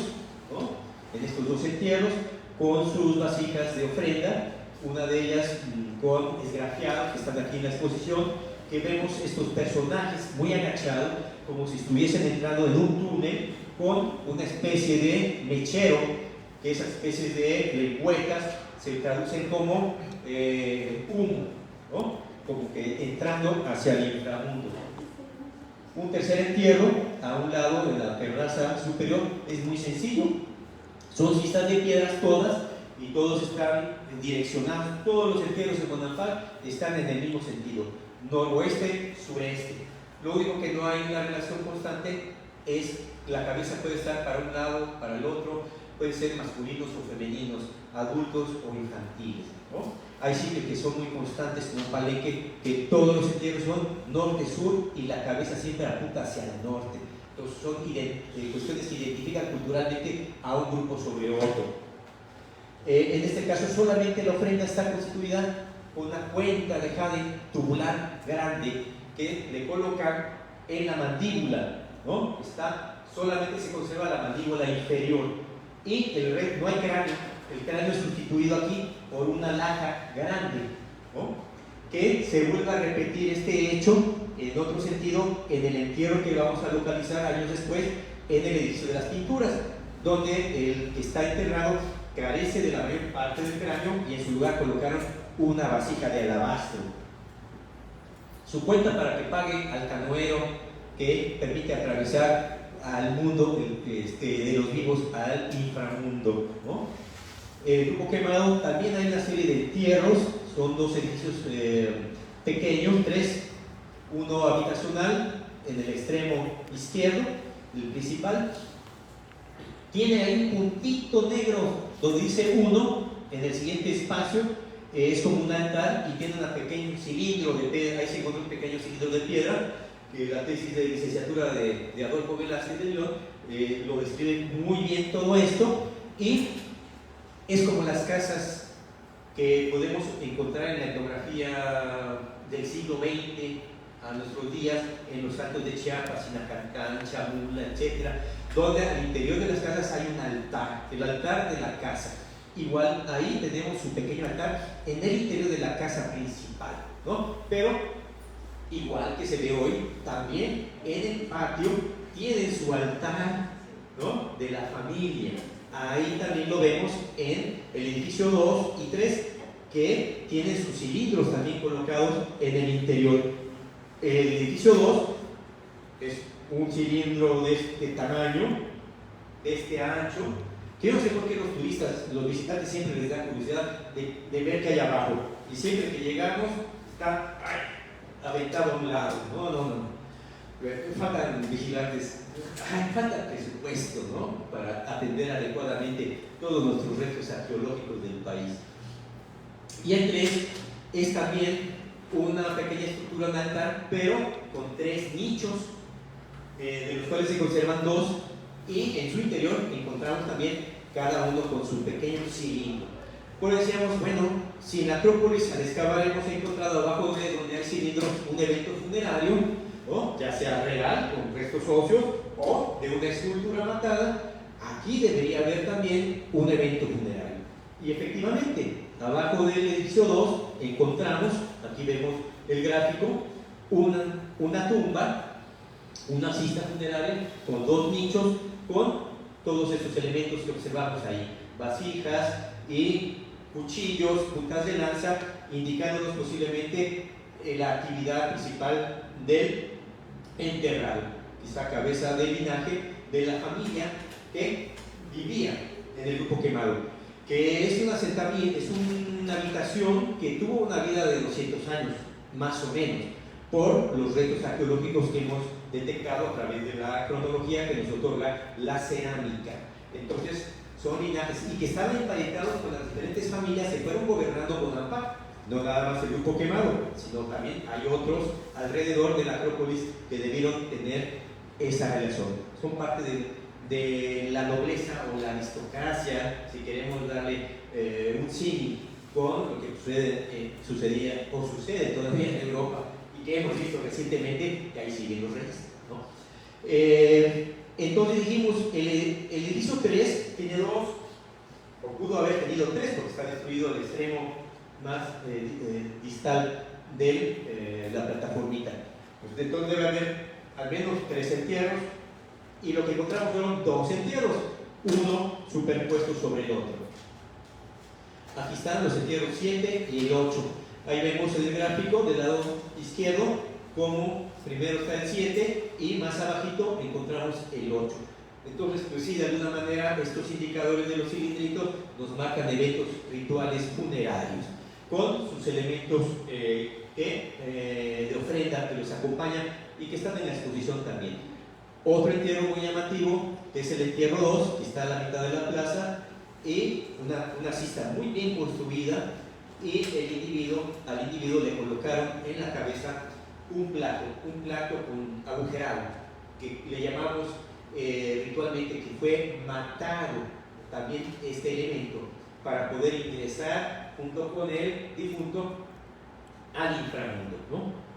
¿no?, en estos 2 entierros, con sus vasijas de ofrenda, una de ellas con esgrafiados que están aquí en la exposición, que vemos estos personajes muy agachados, como si estuviesen entrando en un túnel con una especie de mechero, que esas especies de lengüetas se traducen como humo, ¿no?, como que entrando hacia el inframundo. Un tercer entierro, a un lado de la terraza superior, es muy sencillo. Son cistas de piedras todas, y todos están direccionados. Todos los entierros en Bonampak están en el mismo sentido, noroeste, sureste. Lo único que no hay una relación constante es la cabeza puede estar para un lado, para el otro, pueden ser masculinos o femeninos, adultos o infantiles, ¿no? Hay sitios que son muy constantes, como Palenque, que todos los entierros son norte-sur y la cabeza siempre apunta hacia el norte. Entonces son cuestiones que identifican culturalmente a un grupo sobre otro. En este caso solamente la ofrenda está constituida por una cuenca de jade tubular grande que le colocan en la mandíbula, ¿no? Solamente se conserva la mandíbula inferior y no hay cráneo. El cráneo es sustituido aquí por una laja grande, ¿no?, que se vuelve a repetir este hecho en otro sentido en el entierro que vamos a localizar años después en el edificio de las pinturas, donde el que está enterrado carece de la mayor parte del cráneo y en su lugar colocaron una vasija de alabastro. Su cuenta para que pague al canoero que permite atravesar al mundo de los vivos al inframundo, ¿no? El grupo quemado, también hay una serie de entierros, son 2 edificios pequeños, 3, uno habitacional en el extremo izquierdo, el principal, tiene ahí un puntito negro donde dice 1, en el siguiente espacio es como un altar y tiene un pequeño cilindro de piedra, ahí se encuentra un pequeño cilindro de piedra, que la tesis de licenciatura de Adolfo Velázquez de León lo describe muy bien todo esto, y es como las casas que podemos encontrar en la etnografía del siglo XX a nuestros días, en los Altos de Chiapas, Sinacancán, Chamula, etc., donde al interior de las casas hay un altar, el altar de la casa. Igual ahí tenemos un pequeño altar en el interior de la casa principal, ¿no? Pero igual que se ve hoy, también en el patio tienen su altar, ¿no?, de la familia. Ahí también lo vemos en el edificio 2 y 3, que tienen sus cilindros también colocados en el interior. El edificio 2 es un cilindro de este tamaño, de este ancho, que no sé por qué los turistas, los visitantes siempre les da curiosidad de ver qué hay abajo. Y siempre que llegamos está aventado a un lado. No. Faltan vigilantes falta presupuesto, ¿no?, para atender adecuadamente todos nuestros retos arqueológicos del país. Y el 3 es también una pequeña estructura de altar, pero con 3 nichos, de los cuales se conservan 2, y en su interior encontramos también cada uno con su pequeño cilindro. Por eso decíamos, bueno, si en la Acrópolis al excavar hemos encontrado abajo de donde hay cilindros un evento funerario, ¿no?, ya sea real, con restos óseos, o de una escultura matada, aquí debería haber también un evento funerario. Y efectivamente, abajo del edificio 2 encontramos, aquí vemos el gráfico, una tumba, una cista funeraria con 2 nichos, con todos estos elementos que observamos ahí, vasijas y cuchillos, puntas de lanza, indicándonos posiblemente la actividad principal del enterrado, quizá cabeza de linaje de la familia que vivía en el grupo quemado, que es una habitación que tuvo una vida de 200 años, más o menos, por los restos arqueológicos que hemos detectado a través de la cronología que nos otorga la cerámica. Entonces, son linajes y que estaban emparentados con las diferentes familias, se fueron gobernando con AMPA, no nada más el grupo quemado, sino también hay otros alrededor de la Acrópolis que debieron tener esa relación. Son parte de la nobleza o la aristocracia, si queremos darle un símil con lo que sucedía o sucede todavía en Europa y que hemos visto recientemente que ahí siguen los reyes, ¿no? Entonces dijimos, el edificio 3 tiene 2, o pudo haber tenido 3 porque está destruido el extremo más distal de la plataformita. Pues entonces debe haber al menos 3 entierros, y lo que encontramos fueron 2 entierros, uno superpuesto sobre el otro. Aquí están los entierros 7 y el 8. Ahí vemos en el gráfico del lado izquierdo como primero está el 7 y más abajito encontramos el 8. Entonces, pues sí, de alguna manera estos indicadores de los cilindritos nos marcan eventos rituales funerarios con sus elementos de ofrenda que los acompañan y que están en la exposición también. Otro entierro muy llamativo, que es el entierro 2, que está a la mitad de la plaza, y una cista muy bien construida, y al individuo le colocaron en la cabeza un plato con agujerado, que le llamamos ritualmente que fue matado también este elemento para poder ingresar junto con el difunto al inframundo, ¿no?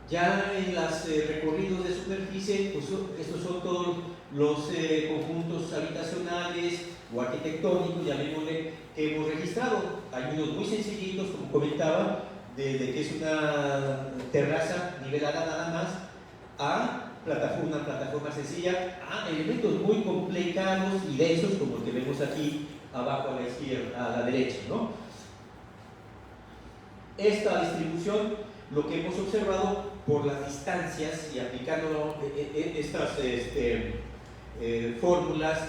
Ya en los recorridos de superficie, pues estos son todos los conjuntos habitacionales o arquitectónicos, llamémosle, que hemos registrado. Hay unos muy sencillitos, como comentaba, desde que es una terraza nivelada nada más, a una plataforma sencilla, a elementos muy complicados y densos, como el que vemos aquí abajo a la izquierda, a la derecha, ¿no? Esta distribución, lo que hemos observado por las distancias y aplicando estas fórmulas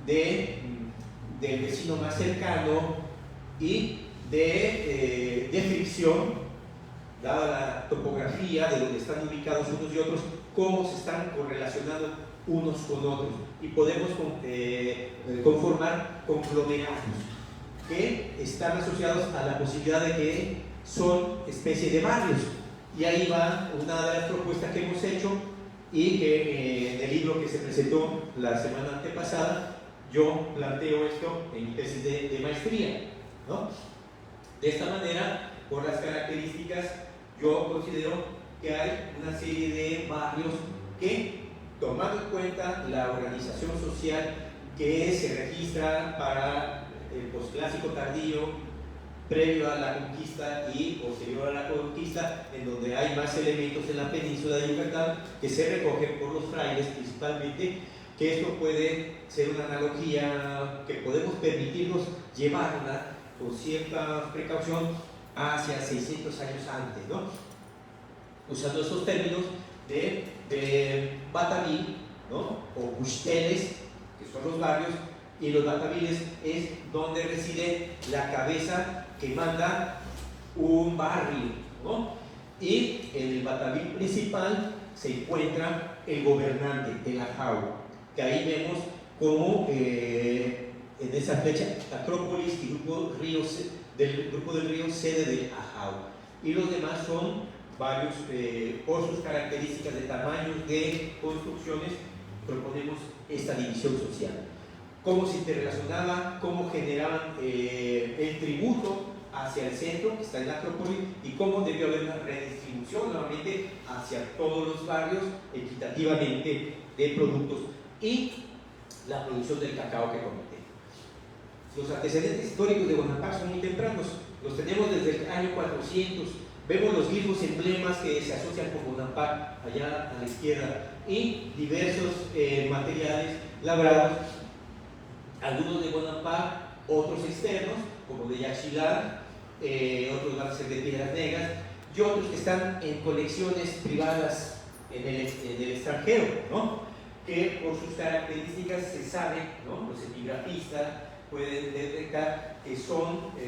del vecino más cercano y de fricción, dada la topografía de donde están ubicados unos y otros, cómo se están correlacionando unos con otros, y podemos conformar conglomerados que están asociados a la posibilidad de que son especie de barrios. Y ahí va una de las propuestas que hemos hecho y que en el libro que se presentó la semana antepasada yo planteo esto en mi tesis de maestría, ¿no? De esta manera, por las características, yo considero que hay una serie de barrios que, tomando en cuenta la organización social que se registra para el posclásico tardío, previo a la conquista y posterior a la conquista, en donde hay más elementos en la península de Yucatán que se recogen por los frailes principalmente, que esto puede ser una analogía que podemos permitirnos llevarla con cierta precaución hacia 600 años antes, ¿no? Usando esos términos de bataví, ¿no? O busteles, que son los barrios, y los bataviles es donde reside la cabeza que manda un barrio, ¿no? Y en el batavil principal se encuentra el gobernante, el Ajau, que ahí vemos como en esa flecha Acrópolis y del grupo del río sede del Ajau, y los demás son varios, por sus características de tamaños de construcciones, proponemos esta división social. Cómo se interrelacionaba, cómo generaban el tributo hacia el centro, que está en la Acrópolis, y cómo debió haber una redistribución nuevamente hacia todos los barrios equitativamente de productos, y la producción del cacao que comenté. Los antecedentes históricos de Bonampak son muy tempranos, los tenemos desde el año 400. Vemos los glifos emblemas que se asocian con Bonampak allá a la izquierda, y diversos materiales labrados, algunos de Bonampak, otros externos, como de Yaxchilán, otros van a ser de Piedras Negras, y otros que están en colecciones privadas en el extranjero, ¿no? Que por sus características se sabe, ¿no? Los epigrafistas pueden detectar que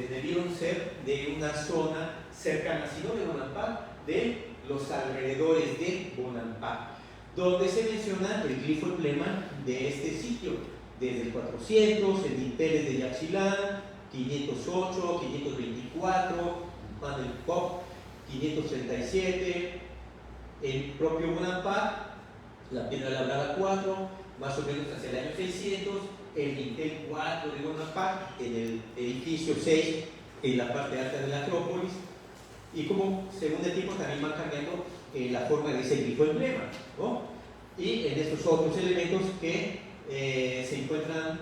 debieron ser de una zona cercana, si no de Bonampak, de los alrededores de Bonampak, donde se menciona el glifo emblema de este sitio, desde el 400, el dinteles de Yaxchilán, 508, 524, Juan del Pop, 537, el propio Bonampak, la piedra labrada 4, más o menos hacia el año 600, el dintel 4 de Bonampak, en el edificio 6, en la parte alta de la Acrópolis, y como según el tiempo también van cambiando la forma de ese glifo emblema, ¿no? Y en estos otros elementos que se encuentran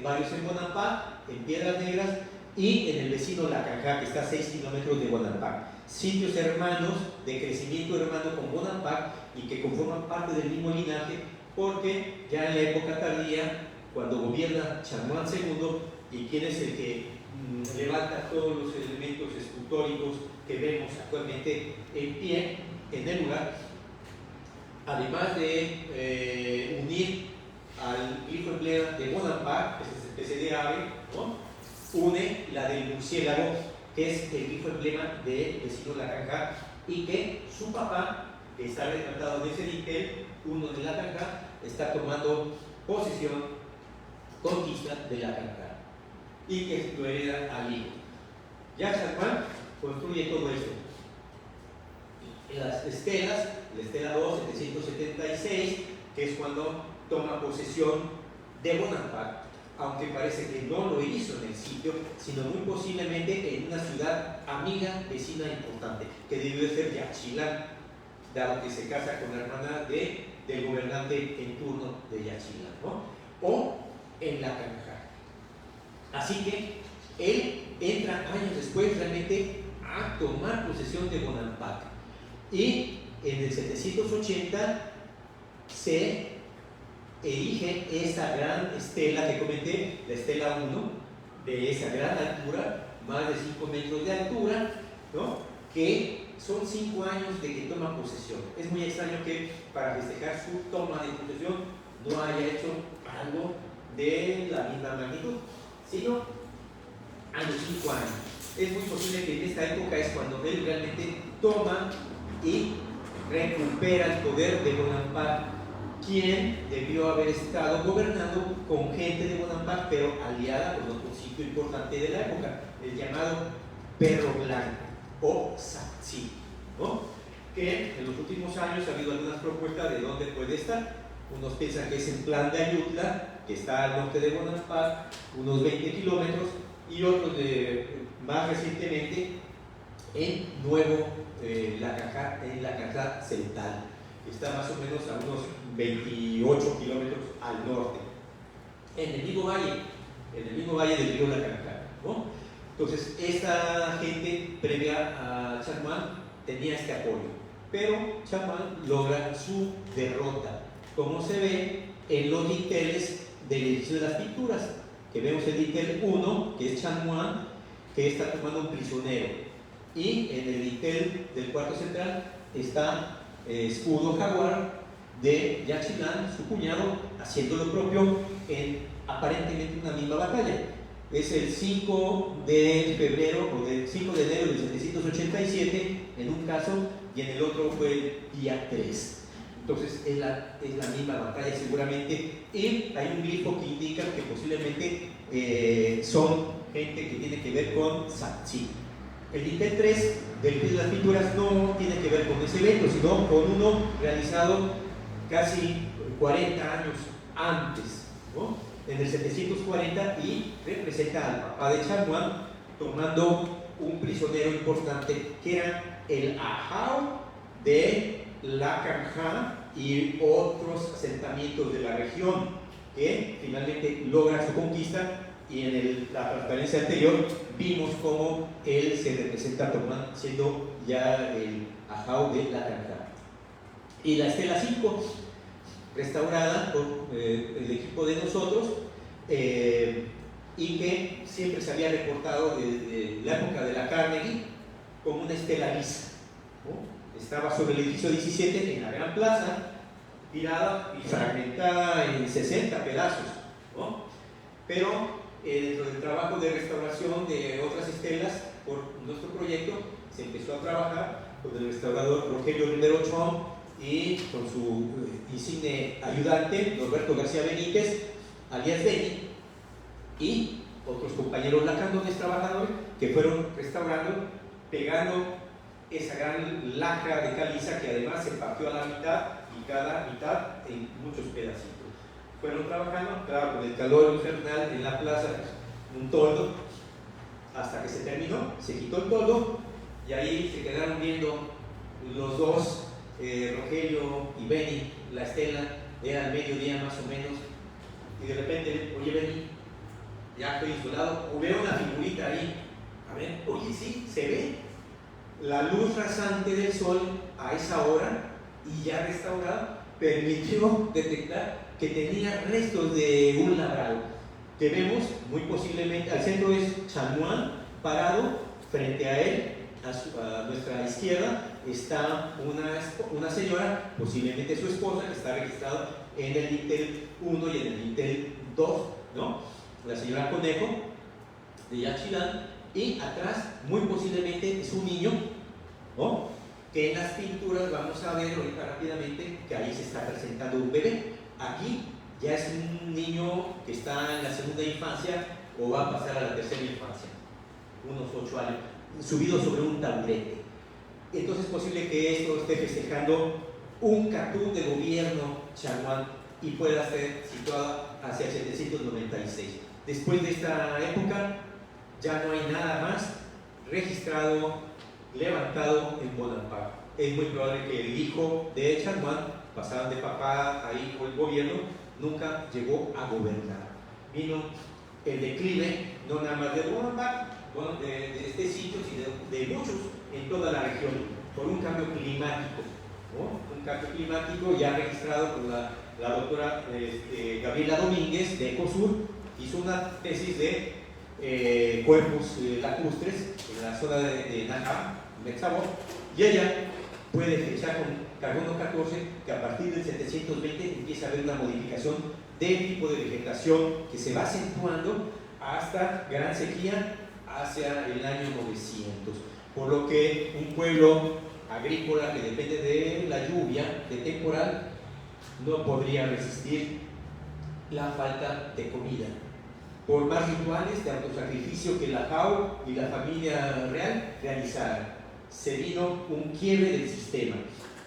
varios en Bonampak, en Piedras Negras, y en el vecino Lacajá, que está a 6 kilómetros de Bonampak. Sitios hermanos, de crecimiento hermano con Bonampak, y que conforman parte del mismo linaje, porque ya en la época tardía, cuando gobierna Charmuán II, y quien es el que levanta todos los elementos escultóricos que vemos actualmente en pie en el lugar, además de unir al glifo emblema de Bonampak, que es esa especie de ave, ¿no? Une la del murciélago, que es el glifo emblema del vecino Lacajá, y que su papá, que está retratado en ese dintel, uno de Lacajá, está tomando posesión, conquista de Lacajá, y que lo hereda al hijo. Ya Charmuán construye todo esto. Las estelas, la estela 2, 776, que es cuando toma posesión de Bonampak, aunque parece que no lo hizo en el sitio, sino muy posiblemente en una ciudad amiga, vecina importante, que debió ser Yaxchilán, dado que se casa con la hermana del gobernante en turno de Yaxchilán, ¿no? O en Lacajá. Así que él entra años después realmente a tomar posesión de Bonampak, y en el 780 se erige esa gran estela que comenté, la estela 1, de esa gran altura, más de 5 metros de altura, ¿no? Que son 5 años de que toma posesión. Es muy extraño que para festejar su toma de posesión no haya hecho algo de la misma magnitud, sino a los 5 años. Es muy posible que en esta época es cuando él realmente toma y recupera el poder de Bonampak, quien debió haber estado gobernando con gente de Bonampak, pero aliada con otro sitio importante de la época, el llamado Perro Blanco o Satsí, ¿no? Que en los últimos años ha habido algunas propuestas de dónde puede estar. Unos piensan que es en Plan de Ayutla, que está al norte de Bonampak, unos 20 kilómetros, y otros más recientemente en Nuevo Lacajá, en Lacajá Central, que está más o menos a unos 28 kilómetros al norte, en el mismo valle del río Lacajá, ¿no? Entonces, esta gente previa a Charmuán tenía este apoyo, pero Charmuán logra su derrota, como se ve en los dinteles del edificio de las pinturas, que vemos el dintel 1, que es Charmuán, que está tomando un prisionero, y en el dintel del cuarto central está escudo jaguar de Yaxchilán, su cuñado, haciendo lo propio en aparentemente una misma batalla. Es el 5 de febrero o del 5 de enero de 787 en un caso, y en el otro fue el día 3. Entonces es la misma batalla seguramente, y hay un grifo que indica que posiblemente son gente que tiene que ver con Satsi. El dintel 3 de las pinturas no tiene que ver con ese evento, sino con uno realizado casi 40 años antes, ¿no? En el 740, y representa al papá de Chamuán tomando un prisionero importante que era el Ahau de la Canja y otros asentamientos de la región, que finalmente logra su conquista. Y en la transparencia anterior vimos cómo él se representa siendo ya el Ahau de la Canja. Y la estela 5, restaurada por el equipo de nosotros, y que siempre se había reportado desde la época de la Carnegie como una estela lisa, ¿no? Estaba sobre el edificio 17 en la gran plaza, tirada y fragmentada en 60 pedazos, ¿no? Pero dentro del trabajo de restauración de otras estelas por nuestro proyecto, se empezó a trabajar con el restaurador Rogelio Rivero Chong y con su insigne ayudante Norberto García Benítez, alias Beni, y otros compañeros lacandones trabajadores que fueron restaurando, pegando esa gran lacra de caliza que además se partió a la mitad, y cada mitad en muchos pedacitos. Fueron trabajando, claro, con el calor infernal en la plaza, un toldo, hasta que se terminó, se quitó el toldo, y ahí se quedaron viendo los dos, Rogelio y Beni, la estela. Era al mediodía más o menos, y de repente, oye Beni, ya estoy insulado, o veo una figurita ahí, a ver, oye, sí, se ve la luz rasante del sol a esa hora, y ya restaurado permitió detectar que tenía restos de un labrado, que vemos muy posiblemente. Al centro es Chamuán parado, frente a él, a nuestra izquierda, está una señora, posiblemente su esposa, que está registrada en el dintel 1 y en el dintel 2, ¿no? La señora Conejo de Yaxchilán, y atrás muy posiblemente es un niño, ¿no? Que en las pinturas vamos a ver ahorita rápidamente que ahí se está presentando un bebé. Aquí ya es un niño que está en la segunda infancia o va a pasar a la tercera infancia, unos 8 años, subido sobre un taburete. Entonces es posible que esto esté festejando un cartoon de gobierno Chamuán y pueda ser situada hacia el 796. Después de esta época ya no hay nada más registrado, levantado en Bonampak. Es muy probable que el hijo de Chamuán, pasaban de papá a hijo el gobierno, nunca llegó a gobernar. Vino el declive, no nada más de Bonampak, de este sitio, sino de muchos en toda la región, por un cambio climático, ¿no? Un cambio climático ya registrado por la doctora Gabriela Domínguez de Ecosur. Hizo una tesis de cuerpos lacustres en la zona de Najam, Metzabor, y ella puede fechar con carbono 14 que a partir del 720 empieza a haber una modificación del tipo de vegetación que se va acentuando hasta gran sequía hacia el año 900, por lo que un pueblo agrícola que depende de la lluvia, de temporal, no podría resistir la falta de comida. Por más rituales de autosacrificio que la Jau y la familia real realizaran, se vino un quiebre del sistema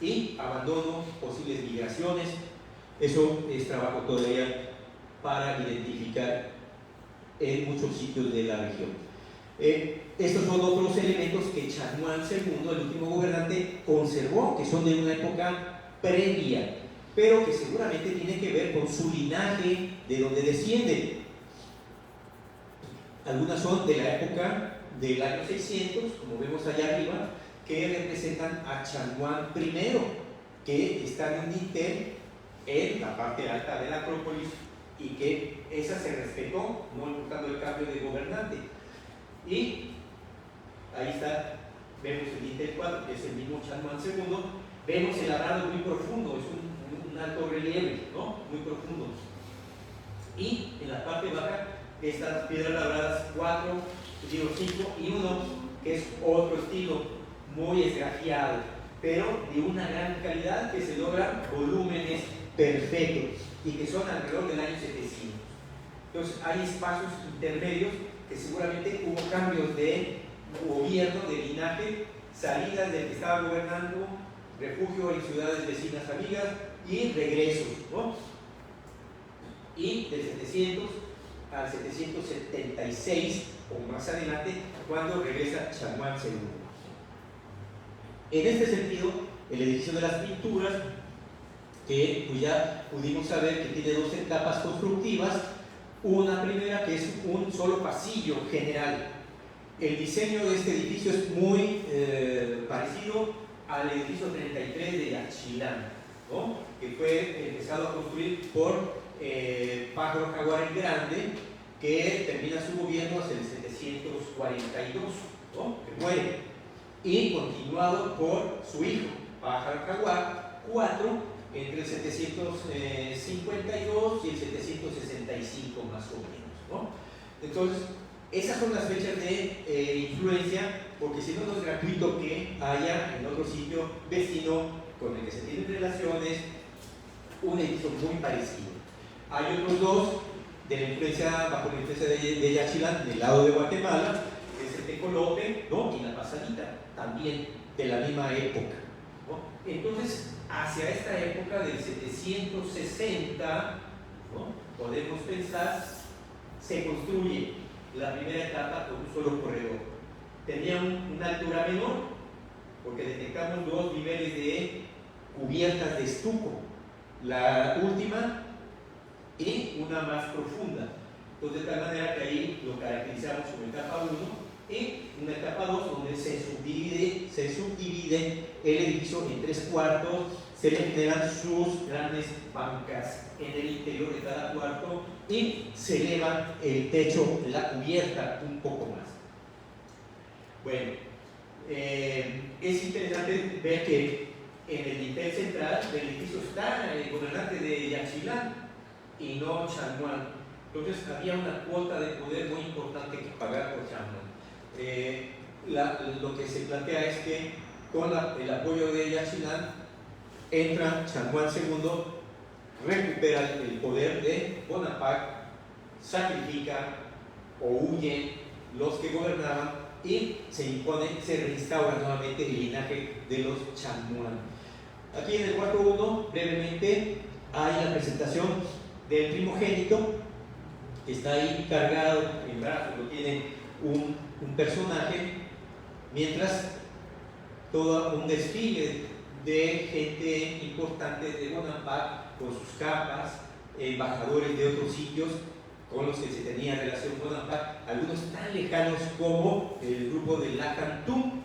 y abandono, posibles migraciones. Eso es trabajo todavía para identificar en muchos sitios de la región. Estos son otros elementos que Chamuán II, el último gobernante, conservó, que son de una época previa, pero que seguramente tiene que ver con su linaje, de donde desciende. Algunas son de la época del año 600, como vemos allá arriba, que representan a Chamuán I, que está en un dintel en la parte alta de la Acrópolis, y que esa se respetó, no importando el cambio de gobernante. Y ahí está, vemos el dintel 4, que es el mismo Chamuán II. Vemos el labrado muy profundo, es un alto relieve, ¿no? Muy profundo. Y en la parte baja, estas piedras labradas 4, 5 y 1, que es otro estilo muy esgrafiado, pero de una gran calidad que se logran volúmenes perfectos y que son alrededor del año 700. Entonces hay espacios intermedios que seguramente hubo cambios de gobierno, de linaje, salidas del que estaba gobernando, refugio en ciudades vecinas amigas y regresos, ¿no? Y del 700 al 776 o más adelante, cuando regresa Chaguán II. En este sentido, el edificio de las pinturas, que pues ya pudimos saber que tiene dos etapas constructivas, una primera que es un solo pasillo general. El diseño de este edificio es muy parecido al edificio 33 de Yaxchilán, ¿no? Que fue empezado a construir por Pájaro Jaguar el Grande, que termina su gobierno hacia el 742, ¿no? Que muere, y continuado por su hijo, Pájaro Jaguar IV, entre el 752 y el 765 más o menos, ¿no? Entonces, esas son las fechas de influencia, porque si no, no es gratuito que haya en otro sitio vecino con el que se tienen relaciones un edificio muy parecido. Hay otros dos de la influencia, bajo la influencia de Yaxchilán, del lado de Guatemala, que es el Tecolote, ¿no? Y la Pasadita, también de la misma época, ¿no? Entonces, hacia esta época del 760, ¿no? Podemos pensar, se construye la primera etapa con un solo corredor. Tenía una altura menor, porque detectamos dos niveles de cubiertas de estuco, la última y una más profunda. Entonces, de tal manera que ahí lo caracterizamos como etapa 1 y una etapa 2 donde se subdivide el edificio en 3 cuartos, se le generan sus grandes bancas en el interior de cada cuarto y se eleva el techo, la cubierta un poco más. Bueno, es interesante ver que en el dintel central del edificio está el gobernante de Yaxchilán y no Chaguán. Entonces había una cuota de poder muy importante que pagar por Chaguán. Lo que se plantea es que con el apoyo de Yaxchilán entra Chaguán II, recupera el poder de Bonaparte, sacrifica o huyen los que gobernaban y se reinstaura nuevamente el linaje de los Chaguán. Aquí en el cuarto 1, brevemente, hay la presentación del primogénito, que está ahí cargado en brazos, lo tiene un personaje, mientras todo un desfile de gente importante de Bonaparte con sus capas, embajadores de otros sitios con los que se tenía relación Bonaparte, algunos tan lejanos como el grupo de Lacantún,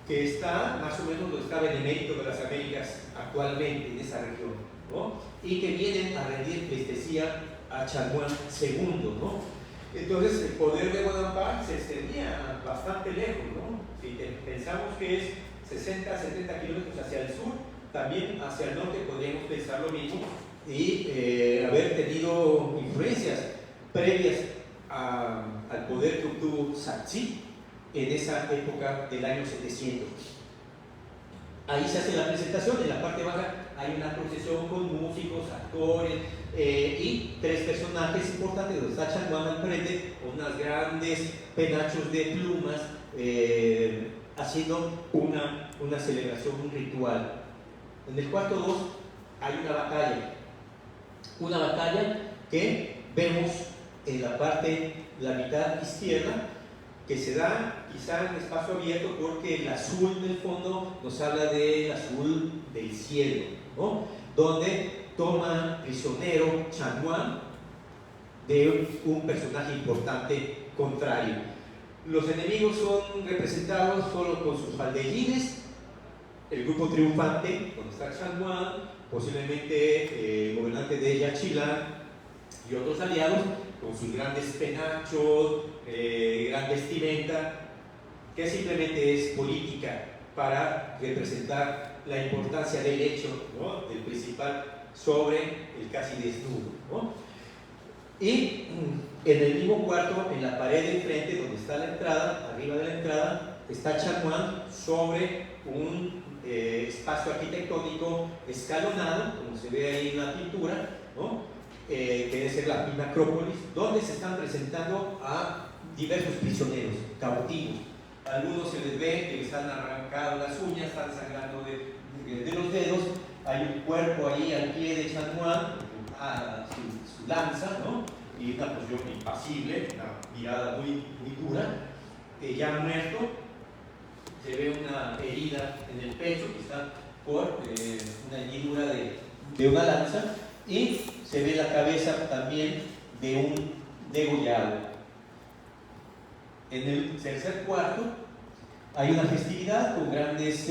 que está más o menos donde está Benemérito de las Américas actualmente en esa región, ¿no? Y que vienen a rendir pleitesía a Chaguán II, ¿no? Entonces el poder de Bonaparte se extendía bastante lejos, ¿no? Si pensamos que es 60-70 kilómetros hacia el sur, también hacia el norte podríamos pensar lo mismo y haber tenido influencias previas al poder que obtuvo Satsí en esa época del año 700. Ahí se hace la presentación, en la parte baja hay una procesión con músicos, actores y 3 personajes importantes, donde está Chaguán al frente con unas grandes penachos de plumas haciendo una celebración, un ritual. En el cuarto 2 hay una batalla que vemos en la mitad izquierda, que se da quizá en espacio abierto porque el azul del fondo nos habla del azul del cielo, ¿no? Donde toma prisionero Chaguán de un personaje importante contrario. Los enemigos son representados solo con sus faldellines, el grupo triunfante, donde está Chaguán, posiblemente el gobernante de Yaxchilán y otros aliados, con sus grandes penachos, gran vestimenta, que simplemente es política para representar la importancia del hecho, ¿no? Del principal sobre el casi desnudo, ¿no? Y en el mismo cuarto, en la pared de enfrente, donde está la entrada, arriba de la entrada, está Chaguán sobre un espacio arquitectónico escalonado, como se ve ahí en la pintura, ¿no? Que debe ser la misma Acrópolis, donde se están presentando a diversos prisioneros, cautivos. Algunos se les ve que les han arrancado las uñas, están sangrando de los dedos. Hay un cuerpo ahí al pie de San Juan, su lanza, ¿no? Y una posición impasible, una mirada muy dura, ya muerto. Se ve una herida en el pecho, quizá por una hendidura de una lanza, y se ve la cabeza también de un degollado. En el tercer cuarto hay una festividad con grandes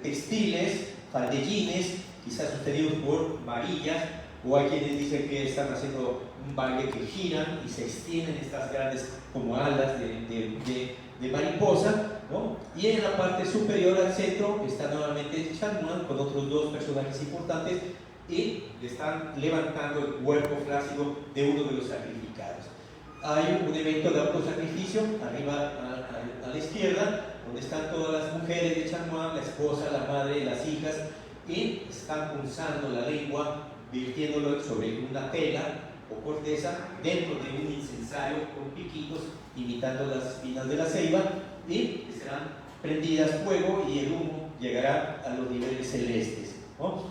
textiles, faldellines, quizás sostenidos por varillas, o hay quienes dicen que están haciendo un baile que giran y se extienden estas grandes como alas de mariposa, ¿no? Y en la parte superior al centro está nuevamente Chanuan con otros dos personajes importantes y le están levantando el cuerpo flácido de uno de los sacrificados. Hay un evento de autosacrificio arriba a la izquierda, donde están todas las mujeres de Chanuan, la esposa, la madre, las hijas, y están punzando la lengua, virtiéndolo sobre una tela o corteza dentro de un incensario con piquitos imitando las espinas de la ceiba, y serán prendidas fuego y el humo llegará a los niveles celestes, ¿no?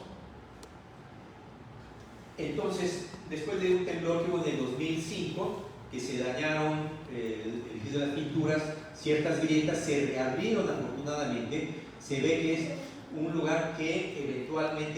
Entonces, después de un temblor que hubo en el 2005, que se dañaron el edificio de las pinturas, ciertas grietas se reabrieron afortunadamente. Se ve que es un lugar que eventualmente